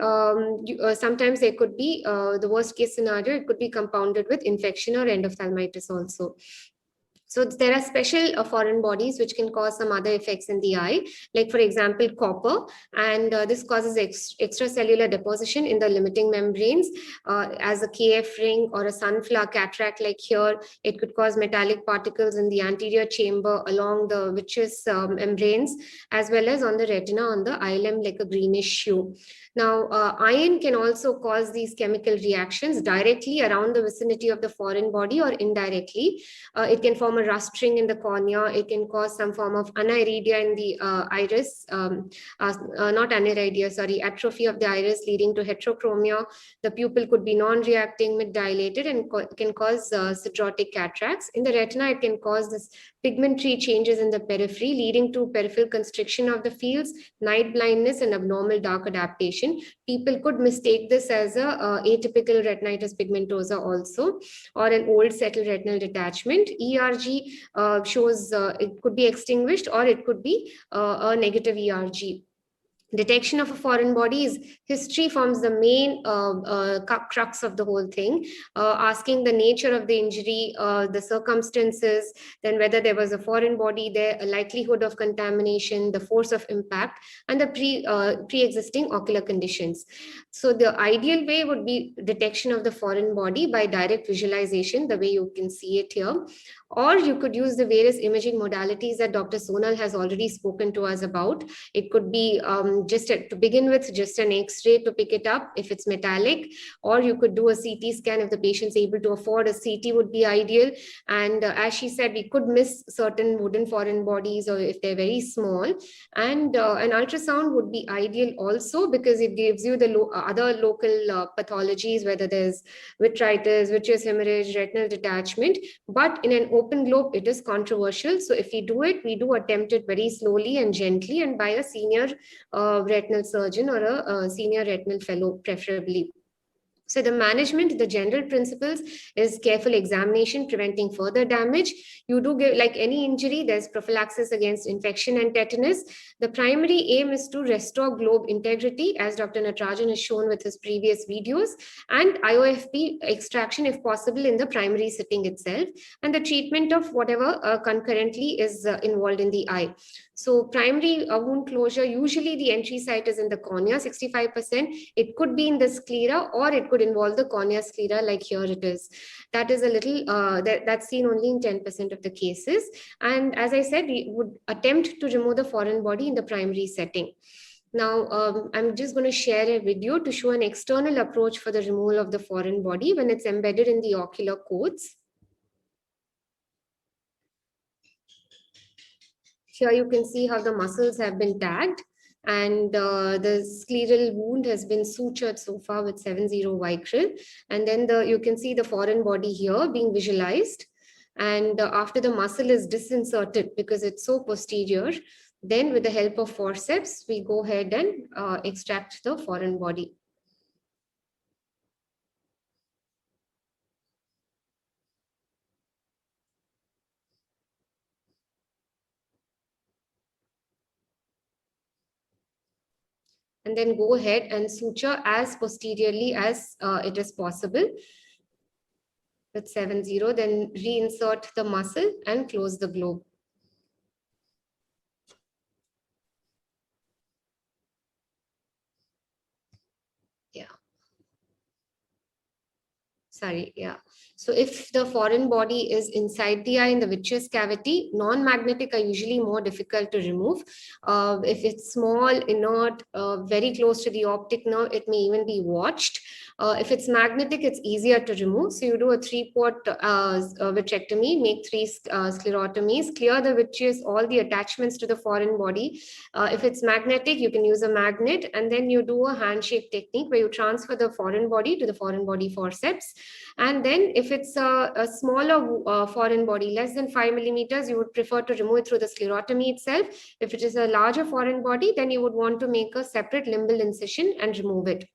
sometimes there could be the worst case scenario, it could be compounded with infection or endophthalmitis also. So there are special foreign bodies which can cause some other effects in the eye, like for example, copper, and this causes extracellular deposition in the limiting membranes as a KF ring or a sunflower cataract like here. It could cause metallic particles in the anterior chamber along the vitreous membranes, as well as on the retina on the eye limb like a greenish hue. Now, iron can also cause these chemical reactions directly around the vicinity of the foreign body or indirectly. It can form a rustring in the cornea. It can cause some form of aniridia in the iris, not aniridia, sorry, atrophy of the iris leading to heterochromia. The pupil could be non-reacting, mid-dilated, and can cause sclerotic cataracts. In the retina, it can cause this pigmentary changes in the periphery, leading to peripheral constriction of the fields, night blindness, and abnormal dark adaptation. People could mistake this as a atypical retinitis pigmentosa also, or an old settled retinal detachment. ERG shows it could be extinguished, or it could be a negative ERG. Detection of a foreign body is history forms the main crux of the whole thing, asking the nature of the injury, the circumstances, then whether there was a foreign body there, a likelihood of contamination, the force of impact, and the pre-existing ocular conditions. So the ideal way would be detection of the foreign body by direct visualization, the way you can see it here. Or you could use the various imaging modalities that Dr. Sonal has already spoken to us about. It could be to begin with, just an X-ray to pick it up if it's metallic, or you could do a CT scan if the patient's able to afford a CT would be ideal. And as she said, we could miss certain wooden foreign bodies or if they're very small. And an ultrasound would be ideal also because it gives you the other local pathologies, whether there's vitritis, vitreous hemorrhage, retinal detachment. But in an open globe, it is controversial. So if we do it, we do attempt it very slowly and gently and by a senior retinal surgeon or a senior retinal fellow preferably. So the management, the general principles is careful examination, preventing further damage. You do give, like any injury, there's prophylaxis against infection and tetanus. The primary aim is to restore globe integrity, as Dr. Natarajan has shown with his previous videos, and IOFP extraction if possible in the primary sitting itself, and the treatment of whatever concurrently is involved in the eye. So primary wound closure, usually the entry site is in the cornea, 65%. It could be in the sclera, or it could involve the cornea sclera like here it is. That is a little, that's seen only in 10% of the cases. And as I said, we would attempt to remove the foreign body in the primary setting. Now, I'm just going to share a video to show an external approach for the removal of the foreign body when it's embedded in the ocular codes. Here you can see how the muscles have been tagged, and the scleral wound has been sutured so far with 70 Vicryl. And then you can see the foreign body here being visualized. And after the muscle is disinserted because it's so posterior, then with the help of forceps, we go ahead and extract the foreign body. And then go ahead and suture as posteriorly as it is possible with 70, then reinsert the muscle and close the globe. Yeah. sorry, yeah. So if the foreign body is inside the eye in the vitreous cavity, non-magnetic are usually more difficult to remove. If it's small, inert, very close to the optic nerve, it may even be watched. If it's magnetic, it's easier to remove. So you do a 3-port vitrectomy, make 3 sclerotomies, clear the vitreous, all the attachments to the foreign body. If it's magnetic, you can use a magnet, and then you do a handshake technique where you transfer the foreign body to the foreign body forceps. And then if it's a smaller foreign body, less than 5 millimeters, you would prefer to remove it through the sclerotomy itself. If it is a larger foreign body, then you would want to make a separate limbal incision and remove it.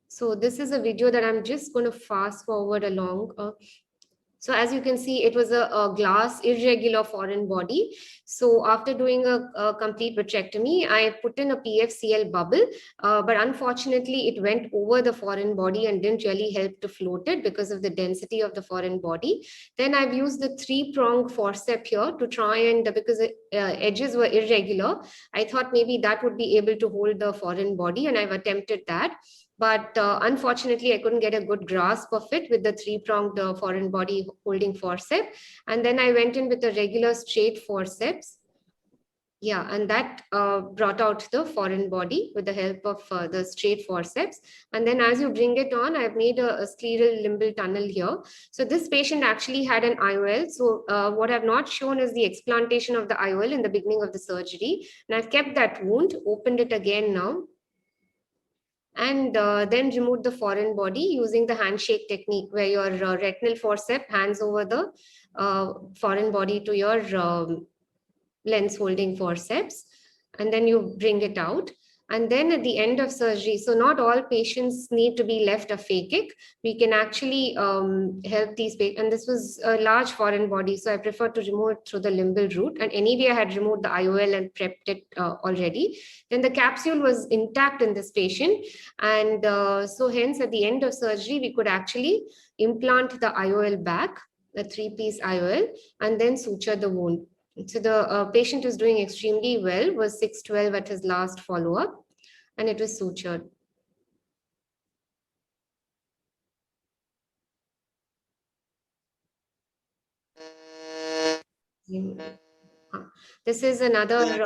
So this is a video that I'm just going to fast forward along. So as you can see, it was a glass irregular foreign body. So after doing a complete vitrectomy, I put in a PFCL bubble, but unfortunately it went over the foreign body and didn't really help to float it because of the density of the foreign body. Then I've used the 3-prong forceps here to try and, because edges were irregular, I thought maybe that would be able to hold the foreign body, and I've attempted that. But unfortunately, I couldn't get a good grasp of it with the 3-pronged foreign body holding forceps. And then I went in with a regular straight forceps. Yeah, and that brought out the foreign body with the help of the straight forceps. And then as you bring it on, I've made a scleral limbal tunnel here. So this patient actually had an IOL. So what I've not shown is the explantation of the IOL in the beginning of the surgery. And I've kept that wound, opened it again now, and then removed the foreign body using the handshake technique where your retinal forceps hands over the foreign body to your lens holding forceps, and then you bring it out. And then at the end of surgery, so not all patients need to be left aphakic. We can actually help these patients. And this was a large foreign body, so I prefer to remove it through the limbal route. And anyway, I had removed the IOL and prepped it already. Then the capsule was intact in this patient. And so hence at the end of surgery, we could actually implant the IOL back, the 3-piece IOL, and then suture the wound. So the patient is doing extremely well, was 612 at his last follow-up, and it was sutured. This is another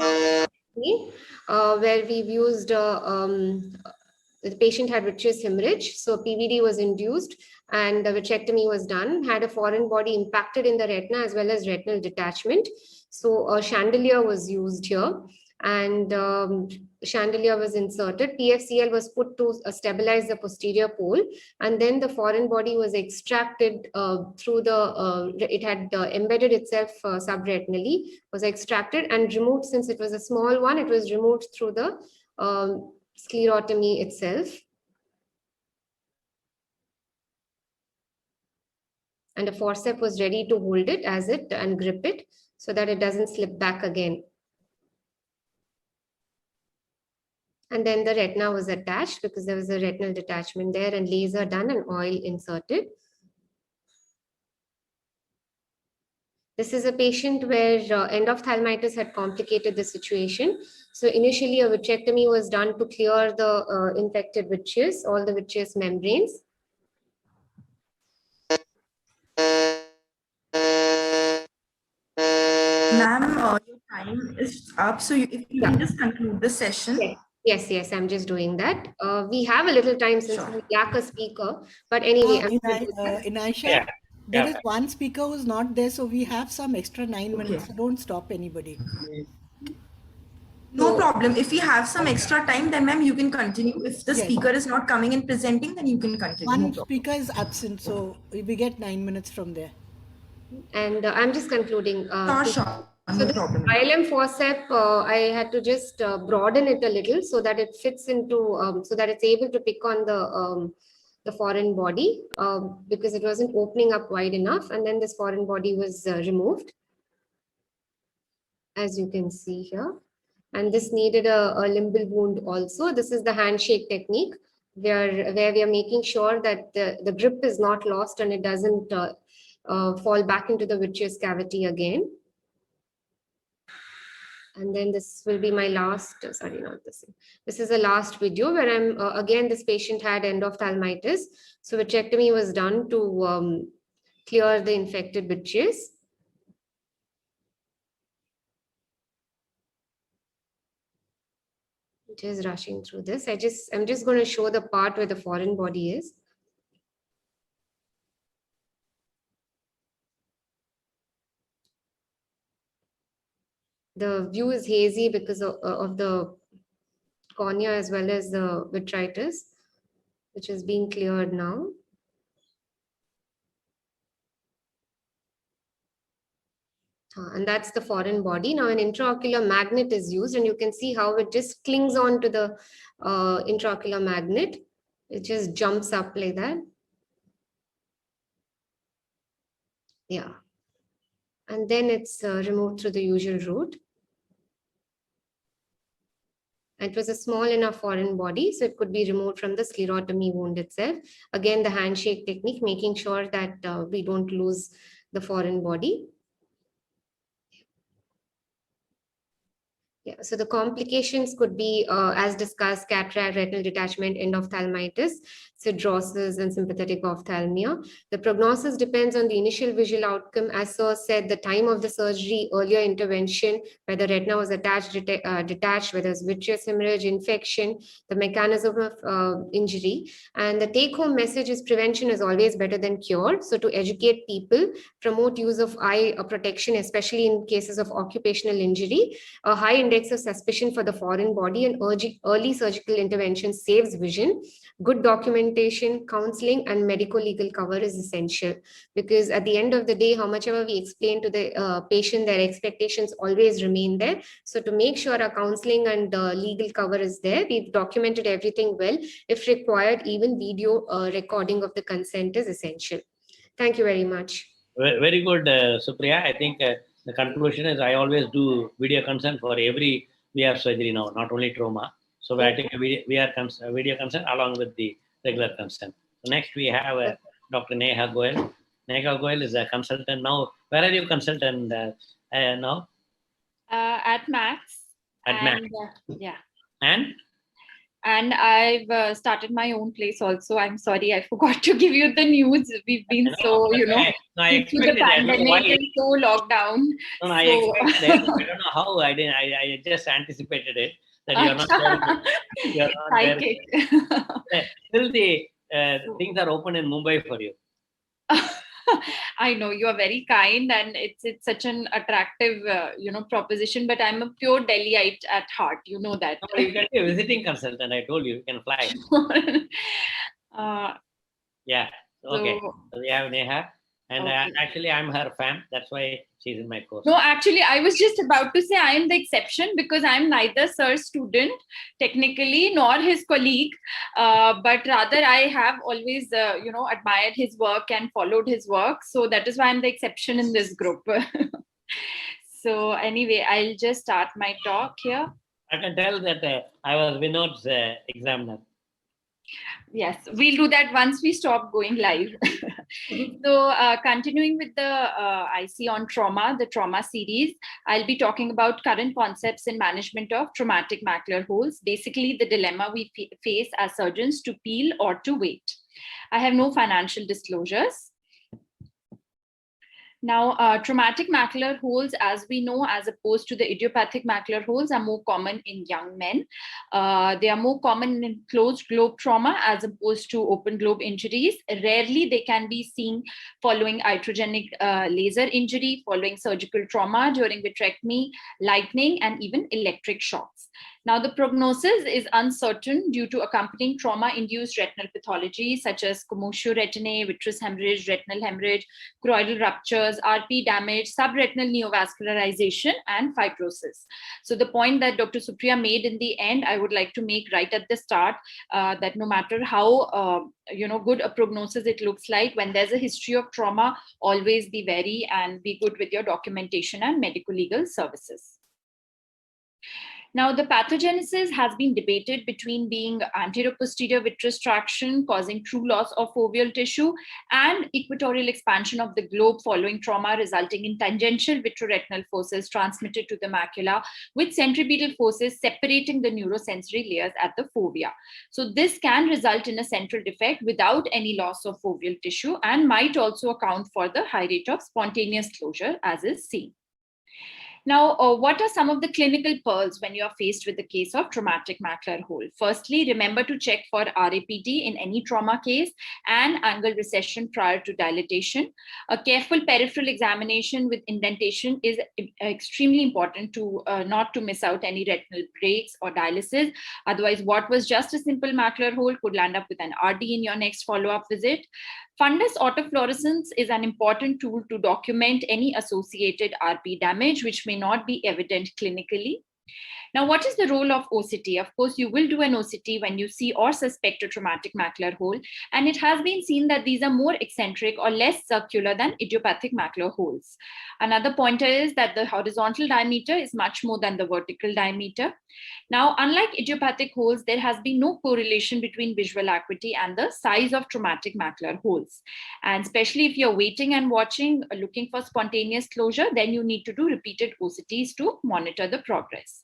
where we've used, the patient had vitreous hemorrhage, so PVD was induced and the vitrectomy was done, had a foreign body impacted in the retina as well as retinal detachment. So a chandelier was used here, and chandelier was inserted. PFCL was put to stabilize the posterior pole, and then the foreign body was extracted through the, it had embedded itself subretinally, was extracted and removed. Since it was a small one, it was removed through the sclerotomy itself. And a forceps was ready to hold it as it and grip it so that it doesn't slip back again. And then the retina was attached because there was a retinal detachment there, and laser done and oil inserted. This is a patient where endophthalmitis had complicated the situation. So initially a vitrectomy was done to clear the infected vitreous, all the vitreous membranes. Ma'am, your time is up. So if you can just conclude the session. Yes, I'm just doing that. We have a little time since we lack a speaker, but anyway. Inaisha, there is one speaker who's not there, so we have some extra 9 minutes. So don't stop anybody. No problem. If we have some extra time, then ma'am, you can continue. If the speaker is not coming and presenting, then you can continue. One speaker is absent, so we get 9 minutes from there. And I'm just concluding. Sure. So the ILM forceps, I had to just broaden it a little so that it fits into, so that it's able to pick on the foreign body because it wasn't opening up wide enough. And then this foreign body was removed, as you can see here. And this needed a limbal wound also. This is the handshake technique where we are making sure that the grip is not lost and it doesn't fall back into the vitreous cavity again. And then this will be my last, sorry, not this. This is the last video where I'm, again, this patient had endophthalmitis. So vitrectomy was done to clear the infected bridges. Just rushing through this. I'm just going to show the part where the foreign body is. The view is hazy because of the cornea as well as the vitritis, which is being cleared now. And that's the foreign body. Now an intraocular magnet is used, and you can see how it just clings on to the intraocular magnet. It just jumps up like that. Yeah. And then it's removed through the usual route. It was a small enough foreign body, so it could be removed from the sclerotomy wound itself. Again, the handshake technique, making sure that we don't lose the foreign body. Yeah, so the complications could be, as discussed, cataract, retinal detachment, endophthalmitis, sidrosis, and sympathetic ophthalmia. The prognosis depends on the initial visual outcome. As Sir said, the time of the surgery, earlier intervention, whether retina was attached, detached, whether it's vitreous hemorrhage, infection, the mechanism of injury. And the take-home message is prevention is always better than cure. So to educate people, promote use of eye protection, especially in cases of occupational injury, a high index of suspicion for the foreign body, and early surgical intervention saves vision. Good documentation, counseling, and medico-legal cover is essential, because at the end of the day, how much ever we explain to the patient, their expectations always remain there. So to make sure our counseling and legal cover is there, we've documented everything well. If required, even video recording of the consent is essential. Thank you very much. Very good, Supriya. I think the conclusion is I always do video consent for every VR surgery now, not only trauma. So I take a video consent along with the regular consent. So next we have Dr. Neha Goel. Neha Goel is a consultant now. Where are you consultant now? At Max. At Max. Yeah. And I've started my own place also. I'm sorry, I forgot to give you the news. We've been so, I the pandemic and so locked down. No, I expected it. I don't know how I didn't. I just anticipated it that you're not there. You're not there. Still, the things are open in Mumbai for you. I know you are very kind, and it's such an attractive proposition, but I'm a pure Delhiite at heart, you know that. No, you can be a visiting consultant. I told you, you can fly. Yeah, okay. So we have Neha, and okay. Actually I'm her fan, that's why she's in my course. No, actually I was just about to say I am the exception, because I'm neither Sir's student technically nor his colleague, but rather I have always admired his work and followed his work, so that is why I'm the exception in this group. So anyway, I'll just start my talk here. I can tell that I was Vinod's examiner. Yes, we'll do that once we stop going live. So continuing with the IC on trauma, the trauma series, I'll be talking about current concepts in management of traumatic macular holes, basically the dilemma we face as surgeons to peel or to wait. I have no financial disclosures. Now, traumatic macular holes, as we know, as opposed to the idiopathic macular holes, are more common in young men. They are more common in closed globe trauma as opposed to open globe injuries. Rarely they can be seen following iatrogenic laser injury, following surgical trauma, during vitrectomy, lightning, and even electric shocks. Now, the prognosis is uncertain due to accompanying trauma-induced retinal pathology such as commotio retinae, vitreous hemorrhage, retinal hemorrhage, choroidal ruptures, RP damage, subretinal neovascularization, and fibrosis. So the point that Dr. Supriya made in the end, I would like to make right at the start, that no matter how good a prognosis it looks like, when there's a history of trauma, always be wary and be good with your documentation and medical legal services. Now, the pathogenesis has been debated between being anterior-posterior vitreous traction causing true loss of foveal tissue and equatorial expansion of the globe following trauma resulting in tangential vitreoretinal forces transmitted to the macula with centripetal forces separating the neurosensory layers at the fovea. So this can result in a central defect without any loss of foveal tissue and might also account for the high rate of spontaneous closure as is seen. Now, what are some of the clinical pearls when you are faced with the case of traumatic macular hole? Firstly, remember to check for RAPD in any trauma case and angle recession prior to dilatation. A careful peripheral examination with indentation is extremely important to not to miss out any retinal breaks or dialysis. Otherwise, what was just a simple macular hole could land up with an RD in your next follow-up visit. Fundus autofluorescence is an important tool to document any associated RP damage, which may not be evident clinically. Now, what is the role of OCT? Of course, you will do an OCT when you see or suspect a traumatic macular hole, and it has been seen that these are more eccentric or less circular than idiopathic macular holes. Another pointer is that the horizontal diameter is much more than the vertical diameter. Now, unlike idiopathic holes, there has been no correlation between visual acuity and the size of traumatic macular holes. And especially if you're waiting and watching, looking for spontaneous closure, then you need to do repeated OCTs to monitor the progress.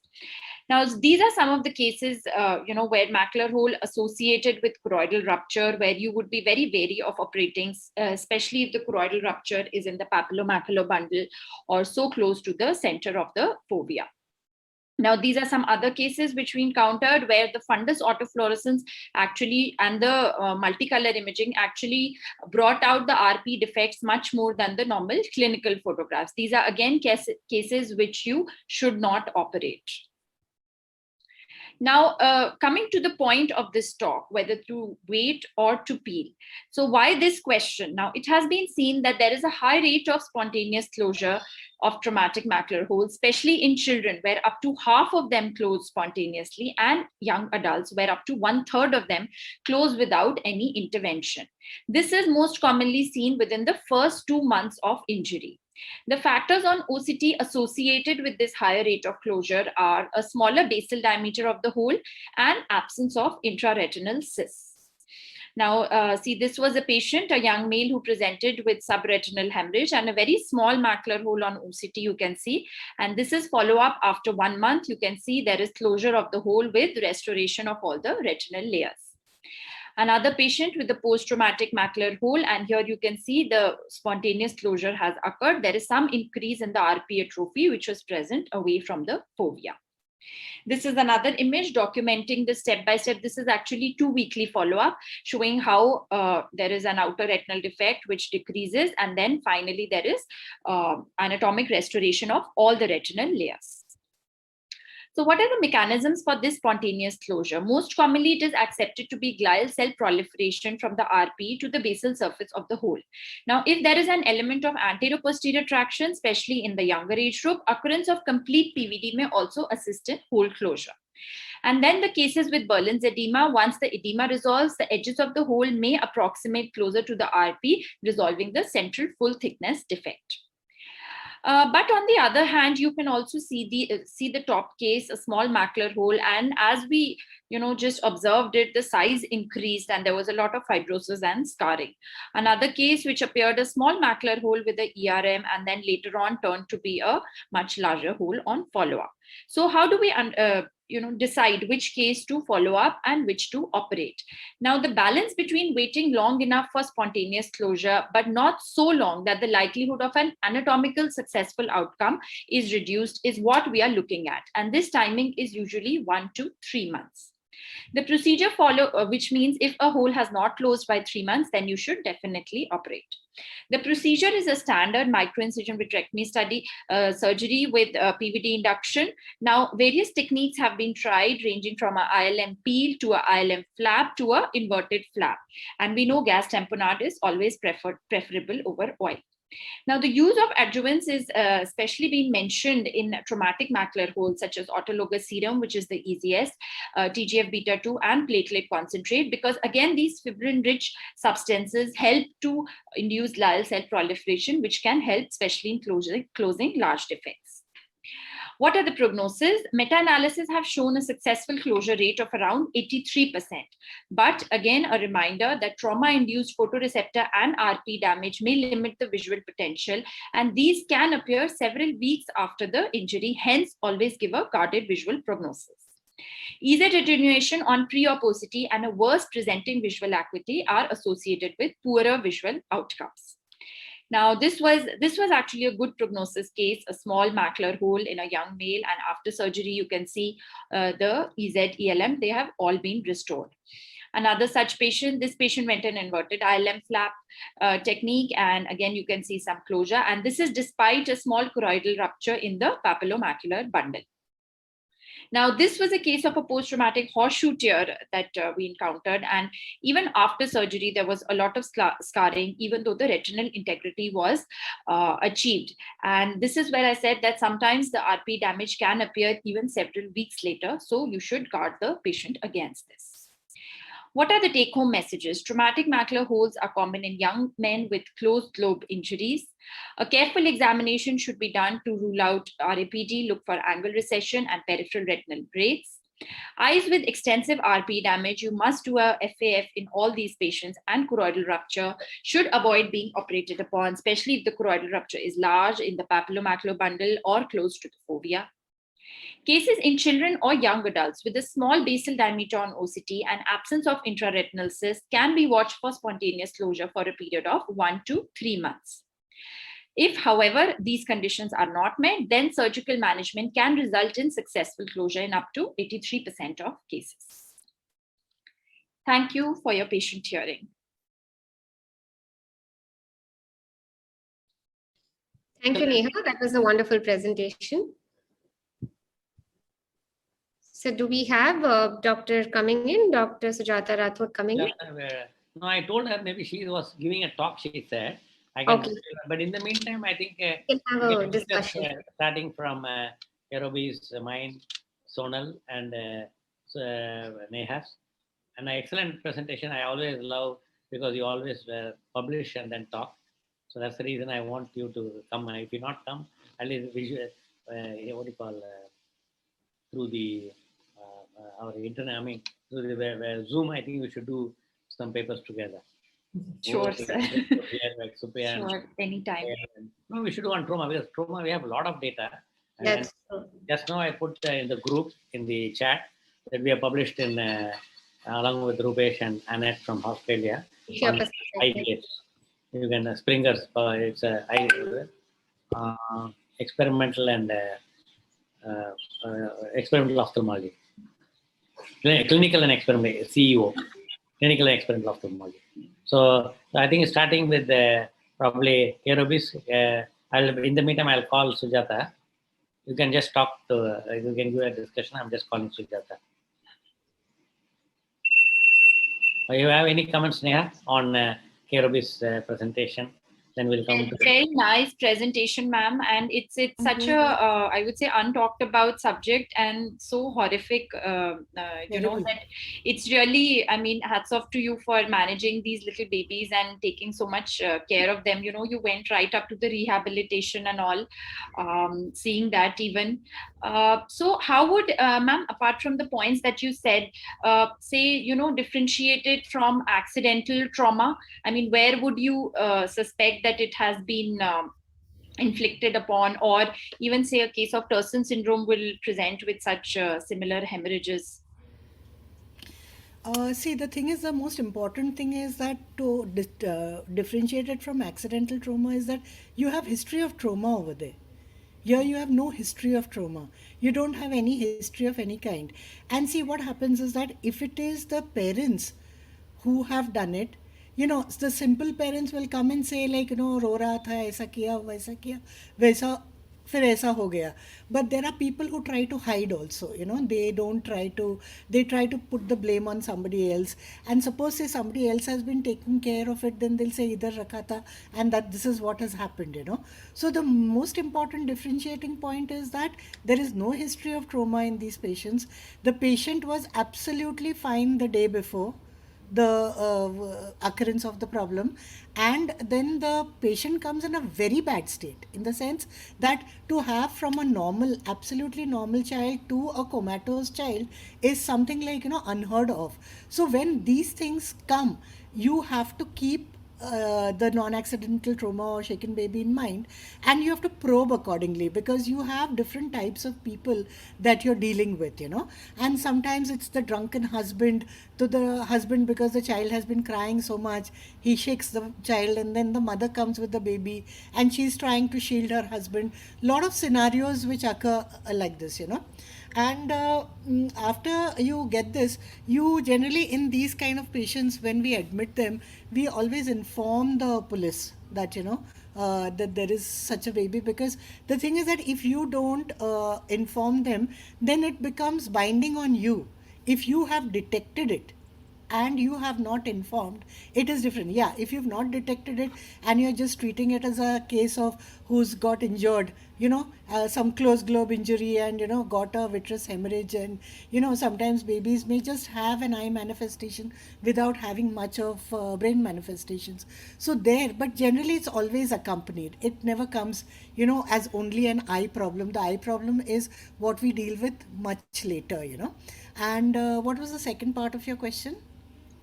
Now, these are some of the cases, where macular hole associated with choroidal rupture, where you would be very wary of operating, especially if the choroidal rupture is in the papillomacular bundle or so close to the center of the fovea. Now, these are some other cases which we encountered where the fundus autofluorescence actually and the multicolor imaging actually brought out the RP defects much more than the normal clinical photographs. These are again cases which you should not operate. Now, coming to the point of this talk, whether to wait or to peel. So why this question? Now, it has been seen that there is a high rate of spontaneous closure of traumatic macular holes, especially in children, where up to half of them close spontaneously, and young adults, where up to 1/3 of them close without any intervention. This is most commonly seen within the first 2 months of injury. The factors on OCT associated with this higher rate of closure are a smaller basal diameter of the hole and absence of intraretinal cysts. Now, see, this was a patient, a young male who presented with subretinal hemorrhage and a very small macular hole on OCT, you can see. And this is follow-up after 1 month. You can see there is closure of the hole with restoration of all the retinal layers. Another patient with a post-traumatic macular hole, and here you can see the spontaneous closure has occurred. There is some increase in the RP atrophy, which was present away from the fovea. This is another image documenting the step-by-step. This is actually 2 weekly follow-up showing how there is an outer retinal defect which decreases, and then finally there is anatomic restoration of all the retinal layers. So what are the mechanisms for this spontaneous closure? Most commonly, it is accepted to be glial cell proliferation from the RP to the basal surface of the hole. Now, if there is an element of anterior-posterior traction, especially in the younger age group, occurrence of complete PVD may also assist in hole closure. And then the cases with Berlin's edema, once the edema resolves, the edges of the hole may approximate closer to the RP, resolving the central full thickness defect. But on the other hand, you can also see the top case, a small macular hole, and as we just observed it, the size increased and there was a lot of fibrosis and scarring. Another case which appeared a small macular hole with the ERM and then later on turned to be a much larger hole on follow-up. So how do we decide which case to follow up and which to operate? Now, the balance between waiting long enough for spontaneous closure, but not so long that the likelihood of an anatomical successful outcome is reduced is what we are looking at. And this timing is usually 1 to 3 months. The procedure which means if a hole has not closed by 3 months, then you should definitely operate. The procedure is a standard microincision vitrectomy surgery with PVD induction. Now, various techniques have been tried ranging from an ILM peel to an ILM flap to an inverted flap. And we know gas tamponade is always preferable over oil. Now, the use of adjuvants is especially being mentioned in traumatic macular holes such as autologous serum, which is the easiest, TGF-beta2 and platelet concentrate, because again, these fibrin-rich substances help to induce glial cell proliferation, which can help especially in closing large defects. What are the prognosis? Meta-analysis have shown a successful closure rate of around 83%. But again, a reminder that trauma-induced photoreceptor and RP damage may limit the visual potential, and these can appear several weeks after the injury. Hence, always give a guarded visual prognosis. EZ attenuation on pre-op-OCT and a worse presenting visual acuity are associated with poorer visual outcomes. Now, this was actually a good prognosis case, a small macular hole in a young male, and after surgery, you can see the EZ, ELM, they have all been restored. Another such patient, this patient went an inverted ILM flap technique, and again, you can see some closure, and this is despite a small choroidal rupture in the papillomacular bundle. Now, this was a case of a post-traumatic horseshoe tear that we encountered. And even after surgery, there was a lot of scarring, even though the retinal integrity was achieved. And this is where I said that sometimes the RP damage can appear even several weeks later. So you should guard the patient against this. What are the take-home messages? Traumatic macular holes are common in young men with closed lobe injuries. A careful examination should be done to rule out RAPD, look for angle recession and peripheral retinal breaks. Eyes with extensive RP damage, you must do a FAF in all these patients, and choroidal rupture should avoid being operated upon, especially if the choroidal rupture is large in the papillomacular bundle or close to the fovea. Cases in children or young adults with a small basal diameter on OCT and absence of intraretinal cyst can be watched for spontaneous closure for a period of 1 to 3 months. If, however, these conditions are not met, then surgical management can result in successful closure in up to 83% of cases. Thank you for your patient hearing. Thank you, Neha. That was a wonderful presentation. So do we have doctor coming in, Dr. Sujata Rathod coming in? No, I told her maybe she was giving a talk, she said. I can, Okay. but in the meantime, I think We can have we a can discuss, discussion. starting from Aerobi's mind, Sonal, and Neha's. And an excellent presentation. I always love, because you always publish and then talk. So that's the reason I want you to come. If you not come, at least visual, what do you call, through the our internet, I mean, through the Zoom, I think we should do some papers together. Sure, sir. Like Supriya Sure, anytime. no, we should do on trauma, because trauma, we have a lot of data. And That's true. just now I put in the group, in the chat, that we have published in along with Rupesh and Annette from Australia. Sure, On perspective. IGS. You can Springer's, it's experimental and experimental ophthalmology. Clinical and experimental, CEO, clinical and experimental ophthalmology. So I think starting with probably Aerobis, in the meantime, I'll call Sujata. You can just talk to, you can do a discussion. I'm just calling Sujata. You have any comments, Neha, on Aerobis presentation? Then we'll come to Very nice presentation, ma'am, and it's such a I would say untalked about subject, and so horrific, you know, that it's really, I mean, hats off to you for managing these little babies and taking so much care of them. You know, you went right up to the rehabilitation and all, seeing that even. So how would, ma'am, apart from the points that you said, say, you know, differentiate it from accidental trauma? I mean, where would you suspect that it has been inflicted upon, or even say a case of Terson syndrome will present with such similar hemorrhages? See, the thing is, the most important thing is that to differentiate it from accidental trauma is that you have history of trauma over there. Here you have no history of trauma. You don't have any history of any kind. And see, what happens is that if it is the parents who have done it, you know, the simple parents will come and say like, you know, ro raha tha, aisa kiya, waisa, फिर ऐसा हो गया. But there are people who try to hide also, you know, they try to put the blame on somebody else. And suppose say somebody else has been taking care of it, then they'll say idhar rakha tha, and that this is what has happened, you know. So the most important differentiating point is that there is no history of trauma in these patients. The patient was absolutely fine the day before. the occurrence of the problem, and then the patient comes in a very bad state, in the sense that to have from a normal, absolutely normal child to a comatose child is something like, unheard of. So when these things come, you have to keep the non-accidental trauma or shaken baby in mind, and you have to probe accordingly, because you have different types of people that you're dealing with, and sometimes it's the drunken husband to the husband, because the child has been crying so much, he shakes the child, and then the mother comes with the baby and she's trying to shield her husband. Lot of scenarios which occur like this, and after you get this, you generally, in these kind of patients, when we admit them, we always inform the police that, that there is such a baby, because the thing is that if you don't inform them, then it becomes binding on you. If you have detected it and you have not informed, it is different. Yeah, if you've not detected it and you're just treating it as a case of who's got injured, some closed globe injury, and got a vitreous hemorrhage, and sometimes babies may just have an eye manifestation without having much of brain manifestations. So there, but generally it's always accompanied. It never comes, as only an eye problem. The eye problem is what we deal with much later. And what was the second part of your question?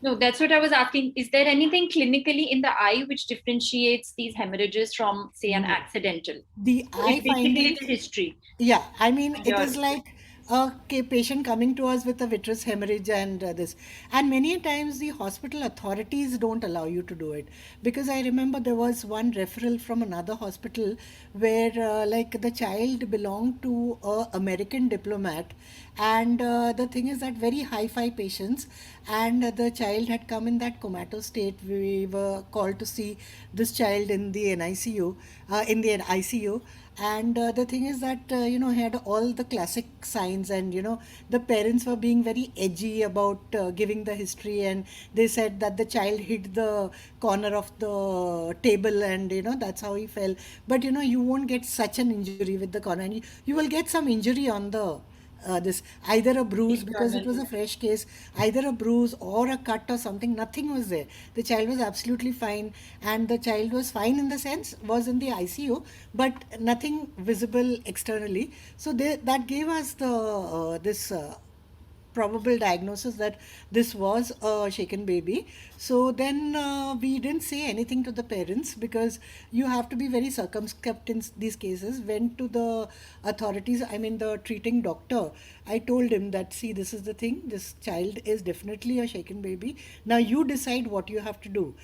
No, that's what I was asking. Is there anything clinically in the eye which differentiates these hemorrhages from, say, an accidental? The eye It's basically findings. the history. Yeah, I mean, it is Yeah. like a patient coming to us with a vitreous hemorrhage and this. And many times the hospital authorities don't allow you to do it. Because I remember there was one referral from another hospital where like the child belonged to a American diplomat, and the thing is that very hi-fi patients, and the child had come in that comatose state. We were called to see this child in the NICU, in the ICU, and the thing is that had all the classic signs, and the parents were being very edgy about giving the history, and they said that the child hit the corner of the table, and that's how he fell. But you won't get such an injury with the corner, and you will get some injury on the this, either a bruise, because it was a fresh case, either a bruise or a cut or something. Nothing was there. The child was absolutely fine, and the child was fine in the sense was in the ICU, but nothing visible externally. So that gave us the this probable diagnosis that this was a shaken baby. So then we didn't say anything to the parents, because you have to be very circumspect in these cases. Went to the authorities, I mean the treating doctor. I told him that, see, this is the thing, this child is definitely a shaken baby. Now you decide what you have to do.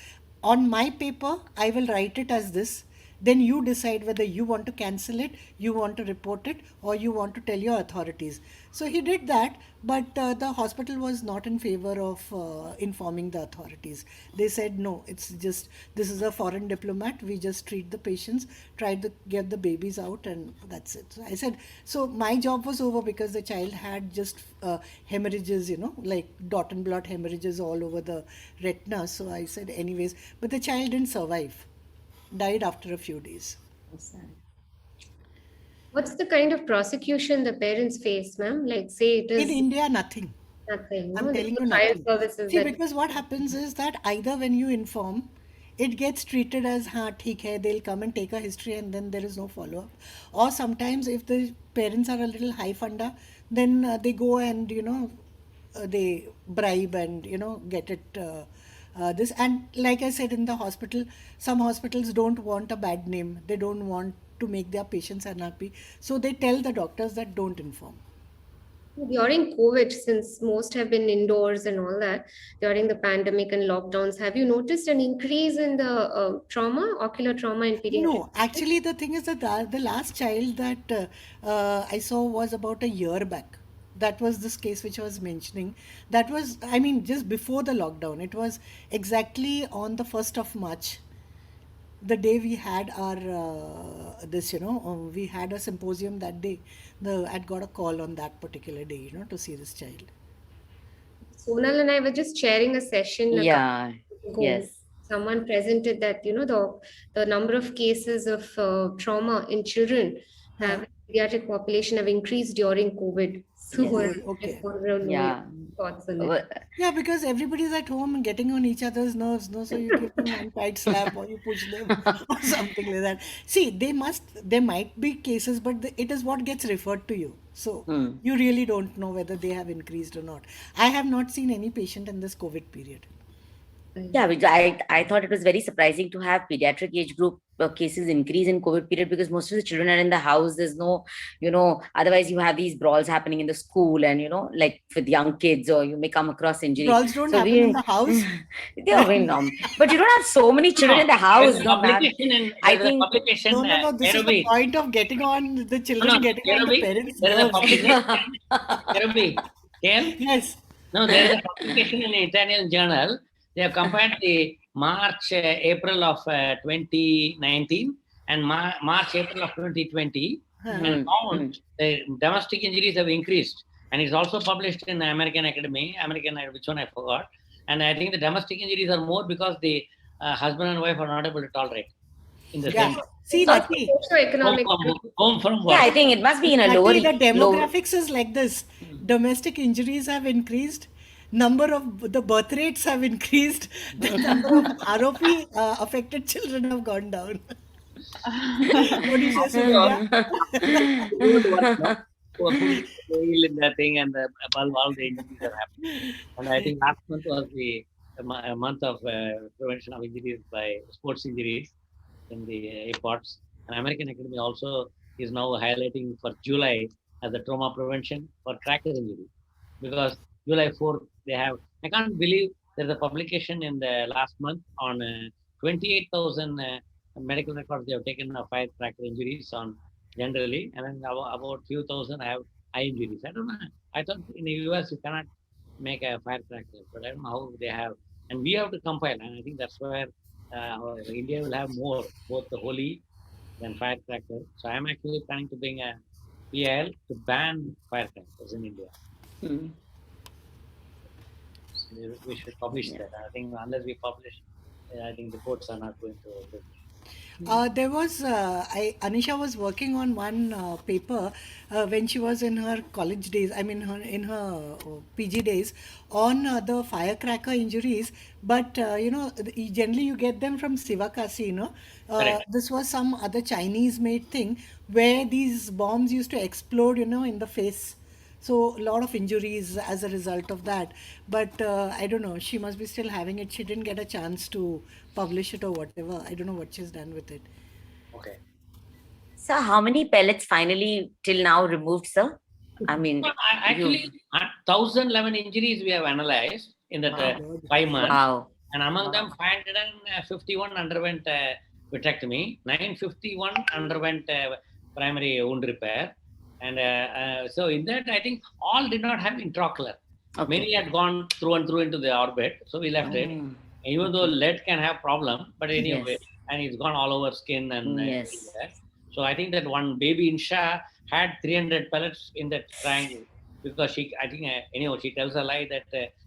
On my paper, I will write it as this, then you decide whether you want to cancel it, you want to report it, or you want to tell your authorities. So he did that, but the hospital was not in favor of informing the authorities. They said, no, it's just, this is a foreign diplomat, we just treat the patients, try to get the babies out, and that's it. So I said, so my job was over, because the child had just hemorrhages, like dot and blot hemorrhages all over the retina. So I said, anyways, but the child didn't survive, died after a few days. What's the kind of prosecution the parents face, ma'am? Like, say it In is India, nothing. nothing. I'm No, telling there's you, no child nothing. services See, that because what happens is that either when you inform, it gets treated as, हाँ ठीक है, they'll come and take a history, and then there is no follow-up. Or sometimes if the parents are a little high funda, then they go and, they bribe and, get it this. And like I said, in the hospital, some hospitals don't want a bad name. They don't want to make their patients unhappy. So they tell the doctors that don't inform. during COVID, since most have been indoors and all that, during the pandemic and lockdowns, have you noticed an increase in the trauma, ocular trauma in pediatrics? No, actually, the thing is that the last child that I saw was about a year back. That was this case which I was mentioning. That was, I mean, just before the lockdown. It was exactly on the 1st of March, the day we had our this, we had a symposium that day. I'd got a call on that particular day, to see this child. Sonal and I were just sharing a session a Yeah, couple weeks ago. yes. Someone presented that the number of cases of trauma in children have pediatric population have increased during COVID So Yes. Okay. I don't know Yeah. your thoughts on it. Well, Yeah, because everybody's at home and getting on each other's nerves, no? So you give them one tight slap or you push them or something like that. See, there might be cases, but it is what gets referred to you. So hmm. you really don't know whether they have increased or not. I have not seen any patient in this COVID period. Yeah, which I thought it was very surprising to have pediatric age group cases increase in COVID period, because most of the children are in the house. There's no, otherwise you have these brawls happening in the school, and like with young kids, or you may come across injuries. Brawls don't So happen in the house. yeah, I mean, but you don't have so many children in the house, There's a no, ma'am. publication in I there's a think- publication. No. This is the Nairobi. point of getting on the children, getting on the Nairobi, parents' there is a nerves. publication. Nairobi, Ken? Yes. No, there is a publication in an Italian journal. They have compared the March, April of 2019 and March, April of 2020, and found the domestic injuries have increased. And it's also published in American Academy, which one I forgot. And I think the domestic injuries are more because the husband and wife are not able to tolerate in the Yeah. same See, Also Nati, socioeconomic. home from work. Yeah, I think it must be in a lower. Nati, the demographics is like this. Domestic injuries have increased. Number of the birth rates have increased. The number of ROP affected children have gone down. What do you say, Surya? Who are in that thing, and all the injuries are happening. And I think last month was the month of prevention of injuries by sports injuries in the airports. And American Academy also is now highlighting for July as a trauma prevention for cracker injury, because July 4th they have. I can't believe there's a publication in the last month on 28,000 medical records they have taken of firecracker injuries on generally, and then about few thousand have eye injuries. I don't know. I thought in the US you cannot make a firecracker, but I don't know how they have. And we have to compile, and I think that's where India will have more, both the holy than firecracker. So I'm actually planning to bring a PIL to ban firecrackers in India. We should publish that. I think unless we publish, I think the courts are not going to do it. There was Anisha was working on one paper when she was in her college days. I mean, in her PG days on the firecracker injuries. But generally you get them from Sivakasi. Correct. This was some other Chinese-made thing where these bombs used to explode. In the face. So a lot of injuries as a result of that. But I don't know. She must be still having it. She didn't get a chance to publish it or whatever. I don't know what she's done with it. Okay. So how many pellets finally till now removed, sir? I mean, Actually, 1,011 injuries we have analyzed in that 5 months. wow. And among them, 551 underwent vitrectomy, 951 underwent primary wound repair. And so in that, I think all did not have intraocular. Okay. Many had gone through and through into the orbit, so we left it. Even though lead can have problem, but anyway, Yes. and it's gone all over skin and Yes. everywhere. So I think that one baby Insha had 300 pellets in that triangle, because she tells a lie that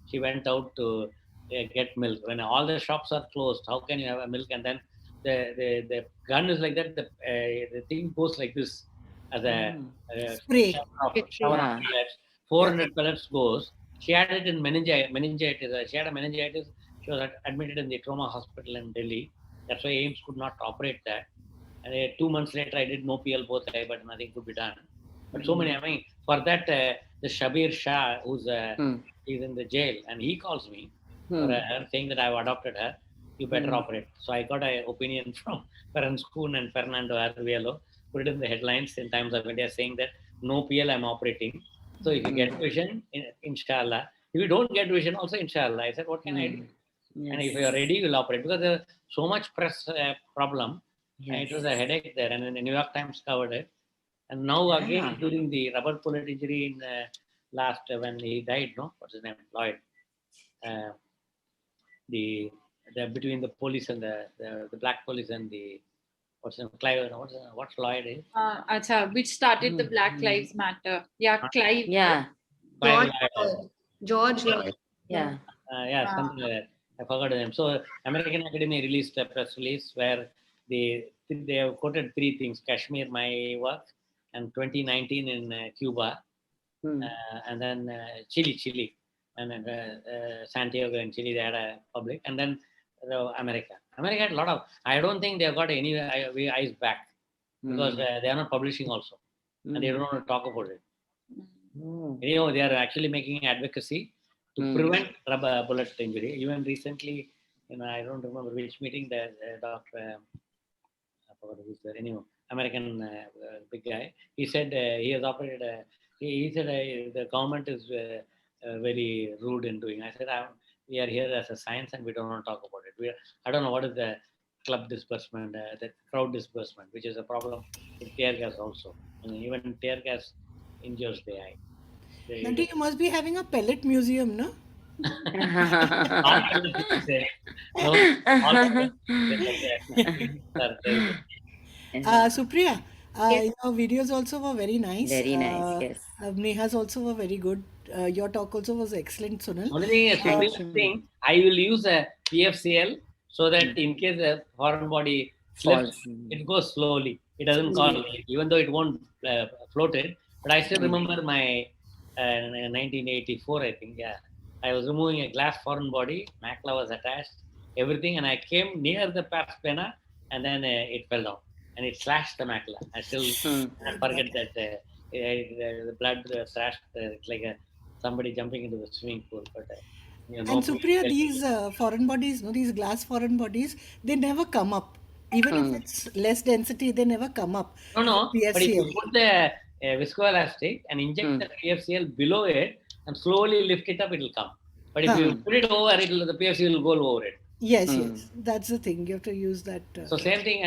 she went out to get milk. When all the shops are closed, how can you have a milk? And then the gun is like that. The thing goes like this as a Spray. shower of pellets. 400 pellets goes. She had it in meningitis. She had a meningitis. She was admitted in the trauma hospital in Delhi. That's why AIMS could not operate that. And 2 months later, I did no PL both eye, but nothing could be done. But so many. I mean, for that, the Shabir Shah, who's he's in the jail, and he calls me for her, saying that I've adopted her. You better operate. So I got an opinion from Ferenc Kuhn and Fernando Arvielo, put it in the headlines in Times of India, saying that no PL, I'm operating. So if you get vision, inshallah. If you don't get vision, also inshallah. I said, what can I do? Yes. And if you're ready, you'll operate, because there's so much press problem. Yes. And it was a headache there, and then the New York Times covered it. And now again, during the rubber bullet injury in last, when he died, what's his name, Lloyd, the between the police and the black police and the what's Clive, what's Lloyd is? Which started the Black Lives Matter? Yeah, Clive. Yeah. George Lloyd. Yeah. Something like that. I forgot the name. So American Academy released a press release where they have quoted 3 things: Kashmir, my work, and 2019 in Cuba. and then Chile, and then Santiago and Chile, they had a public, and then America. America had a lot of. I don't think they have got any eyes back because they are not publishing also, and they don't want to talk about it. You know, they are actually making advocacy to prevent rubber bullet injury. Even recently, you know, I don't remember which meeting, the doctor, I forgot who's there, anyway, American big guy, he said he has operated, he said the government is very rude in doing. I said, we are here as a science and we don't want to talk about it. I don't know what is the club disbursement, the crowd disbursement, which is a problem with tear gas also. And even tear gas injures the eye. Nandi, you must be having a pellet museum, no? Supriya, Yes. your videos also were very nice. Very nice, yes. Neha's also were very good. Your talk also was excellent, Sonal. Only thing is, Thank thing, I will use a PFCL so that in case a foreign body slips, it goes slowly. It doesn't call, even though it won't float it. But I still remember my 1984, I think, yeah. I was removing a glass foreign body, macula was attached, everything, and I came near the pars plana, and then it fell down, and it slashed the macula. I still can't forget that the blood slashed, it's like somebody jumping into the swimming pool. But you know, And Supriya, these foreign bodies, no, these glass foreign bodies, they never come up. Even if it's less density, they never come up. No, but if you PFCL. put the viscoelastic and inject the PFCL below it and slowly lift it up, it will come. But if you put it over, the PFCL will go over it. Yes, yes, that's the thing. You have to use that. So same thing,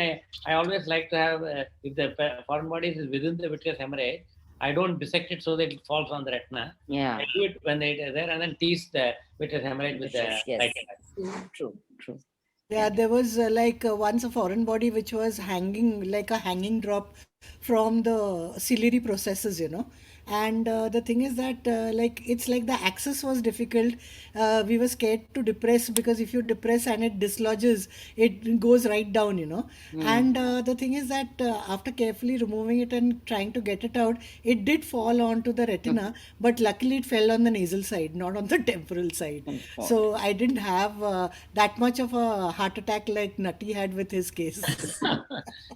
I always like to have, if the foreign bodies is within the vitreous hemorrhage, I don't dissect it so that it falls on the retina. Yeah. I do it when they are there and then tease the vitreous hemorrhage with the Yes. light. True. Yeah, there was once a foreign body which was hanging like a hanging drop from the ciliary processes, And the thing is that it's like the access was difficult. We were scared to depress because if you depress and it dislodges, it goes right down, And the thing is that after carefully removing it and trying to get it out, it did fall onto the retina, but luckily it fell on the nasal side, not on the temporal side. So I didn't have that much of a heart attack like Nutty had with his case.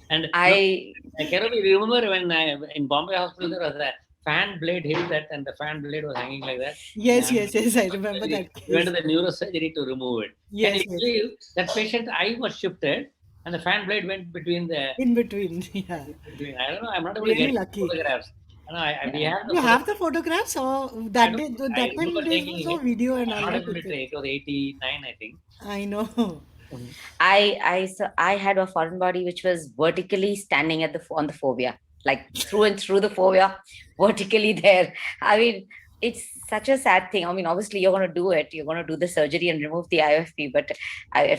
And Kerovi, remember when in Bombay Hospital there was a fan blade hit that and the fan blade was hanging like that? Yes, I remember that We went to case. the neurosurgery to remove it. Yes, And you believe that patient eye was shifted and the fan blade went between the. In between, yeah. I don't know, I'm not able Really to get lucky. photographs. We have the You have the photographs, or that day, that I time remember there taking was no it. video and I'm all not that. able to say it was 89, I think. I know. I had a foreign body which was vertically standing on the fovea, like through and through the fovea, vertically there. I mean, it's such a sad thing. I mean, obviously you're going to do it. You're going to do the surgery and remove the IOFP, but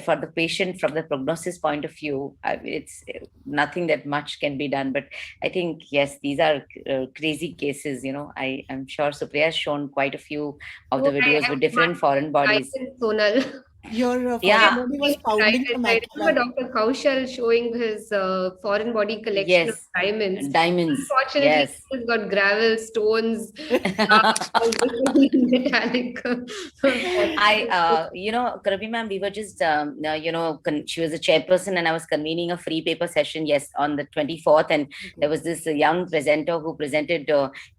for the patient, from the prognosis point of view, it's nothing that much can be done. But I think, yes, these are crazy cases. I'm sure Supriya has shown quite a few of the videos with different foreign bodies. Sonal. Your Yeah. foreign body was pounding the I remember macula. Dr. Kaushal showing his foreign body collection of Yes. diamonds. Diamonds. Unfortunately, Yes. he's got gravel, stones, metallic. Karabi ma'am, we were just, she was a chairperson and I was convening a free paper session, on the 24th. And there was this young presenter who presented,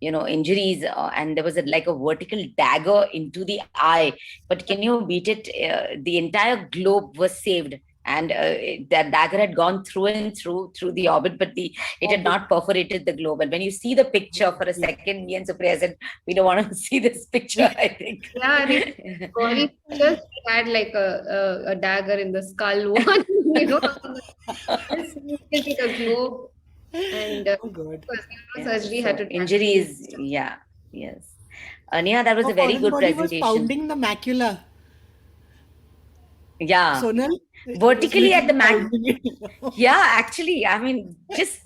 injuries and there was a vertical dagger into the eye. But can you beat it? The entire globe was saved. And that dagger had gone through and through the orbit, but it had not perforated the globe. And when you see the picture for a second, me and Supriya said, we don't want to see this picture, I think. Yeah, Gauri just had like a dagger in the skull one, just needed a globe. And Oh, God. surgery had to Injuries, yes. Neha, that was a very Foreign good body was presentation. pounding the macula. Yeah. Sonal? Vertically at the Pounding it. Yeah, actually, I mean, just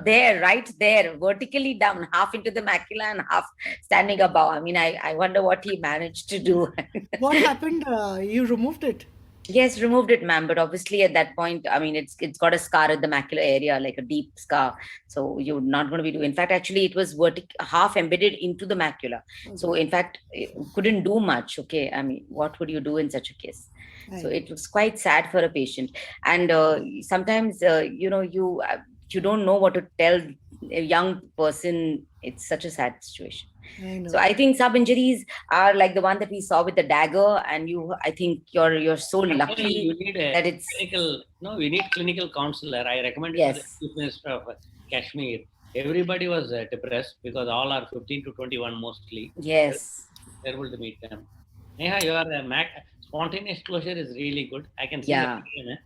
there, right there, vertically down, half into the macula and half standing above. I mean, I wonder what he managed to do. What happened? You removed it. Yes, removed it, ma'am. But obviously, at that point, I mean, it's got a scar at the macular area, like a deep scar. So you're not going to be doing. In fact, actually, it was half embedded into the macula. So in fact, it couldn't do much. Okay, I mean, what would you do in such a case? So it was quite sad for a patient. And sometimes, you don't know what to tell a young person. It's such a sad situation. So I think sub injuries are like the one that we saw with the dagger, and I think you're so lucky you need that it's clinical. No, we need clinical counselor. I recommend it to the yes. Chief Minister of Kashmir. Everybody was depressed because all are 15 to 21 mostly. Yes. Terrible to meet them. Neha, your spontaneous closure is really good. I can see Yeah. the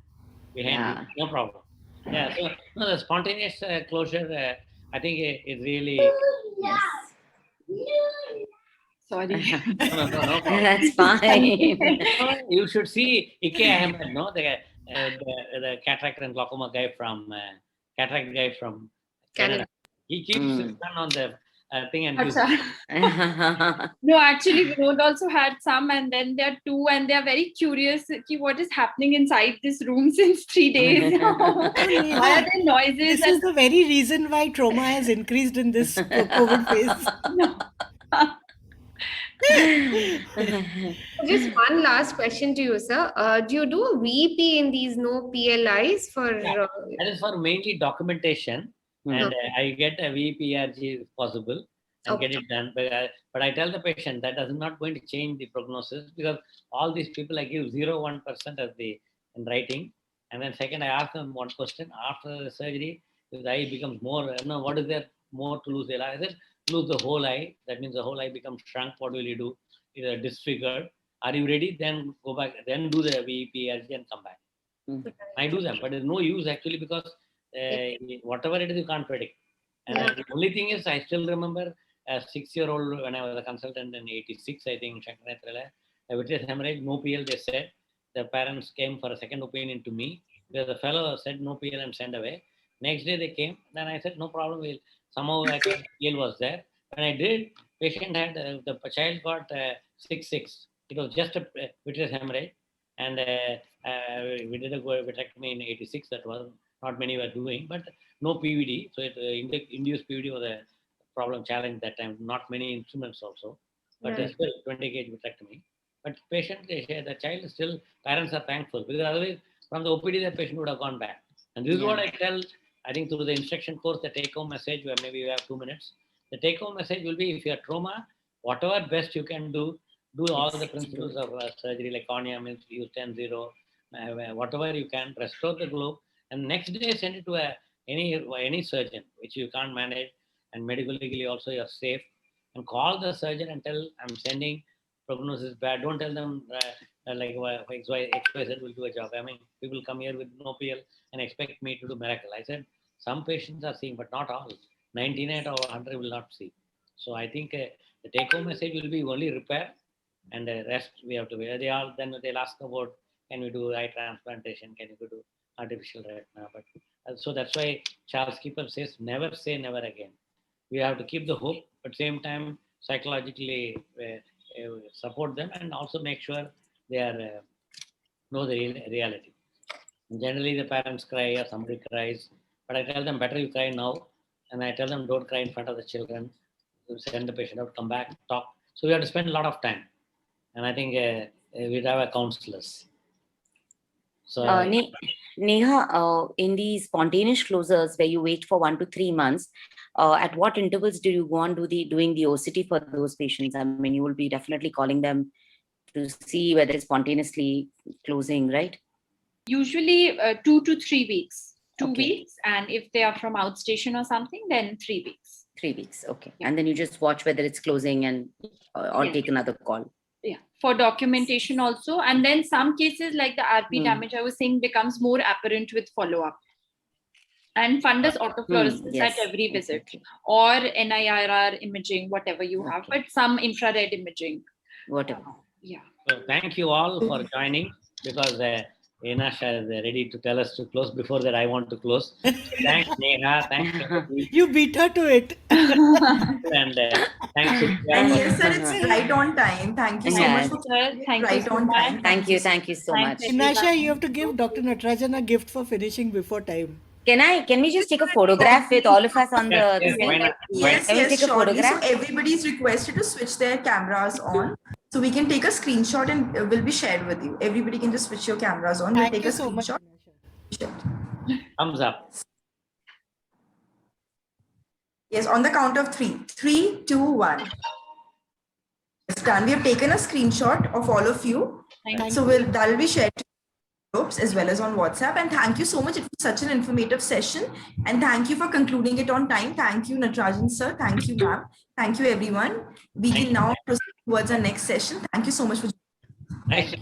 behind you. No problem. Yeah. So no, the spontaneous closure, I think is really. Yes. Sorry. No problem. That's fine. You should see Ike Ahmed, no, the cataract and glaucoma guy from cataract guy from Canada. He keeps his son on the thing and gives. No, actually, Vinod also had some, and then there are two, and they are very curious. What is happening inside this room since 3 days? Why are there noises? This is the very reason why trauma has increased in this COVID phase. Just one last question to you, sir. Do you do a VP in these no PLIs for? That is for mainly documentation, and I get a VPRG if possible and get it done. But I tell the patient that is not going to change the prognosis, because all these people I give 0.1% as the in writing, and then second I ask them one question after the surgery: if the eye becomes more, what is there more to lose the eye? I said, lose the whole eye. That means the whole eye becomes shrunk. What will you do? Either disfigured. Are you ready? Then go back. Then do the VPRG and come back. I do them, but there's no use actually, because whatever it is, you can't predict. And the only thing is, I still remember a 6-year-old when I was a consultant in '86, I think, a vitreous hemorrhage, no PL. They said the parents came for a second opinion to me, because the fellow said no PL and send away. Next day they came, then I said no problem. Somehow I thought PL was there. When I did, patient had the child got 6.6. It was just a vitreous hemorrhage, and we did a vitrectomy in '86. That was not many were doing, but no PVD. So induced PVD was a problem challenge that time. Not many instruments also, but still 20 gauge vitrectomy. But patient, the child is still, parents are thankful, because otherwise from the OPD the patient would have gone back. And this is what I tell. I think through the instruction course, the take-home message, where maybe we have 2 minutes. The take-home message will be: if you have trauma, whatever best you can do all the principles of surgery, like cornea means use 10-0, whatever you can, restore the globe, and next day send it to any surgeon which you can't manage, and medical legally also you're safe, and call the surgeon and tell, I'm sending, prognosis bad. Don't tell them like XYZ will do a job. I mean, people come here with no PL and expect me to do miracle. I said, some patients are seeing, but not all. 99 or 100 will not see. So I think the take-home message will be only repair, and the rest we have to wear. Then they'll ask about, can we do eye transplantation? Can we do artificial retina? But so that's why Charles Keeper says, never say never again. We have to keep the hope, but same time psychologically support them, and also make sure they are know the reality. Generally, the parents cry or somebody cries, but I tell them, better you cry now, and I tell them, don't cry in front of the children. Send the patient out, come back, talk. So we have to spend a lot of time, and I think we have a counselors. So Neha, in these spontaneous closures where you wait for 1 to 3 months, at what intervals do you go on doing the OCT for those patients? I mean, you will be definitely calling them to see whether it's spontaneously closing, right? Usually 2 to 3 weeks. 2 weeks, and if they are from outstation or something, then 3 weeks. 3 weeks, okay. And then you just watch whether it's closing and or take another call. Yeah, for documentation also. And then some cases like the RP damage I was saying becomes more apparent with follow-up. And fundus autofluorescence at every visit, or NIRR imaging, whatever you have, but some infrared imaging. Whatever. Yeah. So thank you all for joining, because Enasha is ready to tell us to close. Before that, I want to close. Thanks, Neha. Thanks, Prabhu. You beat her to it. And thanks, Supriya, And for- yes, sir, it's right on time. Thank you so Yeah. much for Sir, thank you right so on much. time. Thank you so much. Thanks, Inasha, you have to give Dr. Natarajan a gift for finishing before time. Can we just take a photograph with all of us on Yes, the yes, screen? why not? Yes, Can we yes, take a surely. So photograph? everybody is requested to switch their cameras on. So we can take a screenshot and will be shared with you. Everybody can just switch your cameras on. We'll Thank take you a so much. screenshot. Inasha. Thumbs up. Yes, on the count of 3. 3, 2, 1. It's done. We have taken a screenshot of all of you. Thank So that will be shared to groups as well as on WhatsApp. And thank you so much. It was such an informative session. And thank you for concluding it on time. Thank you, Natarajan sir. Thank you, ma'am. Thank you, everyone. We Thank can you. now proceed towards our next session. Thank you so much for Nice.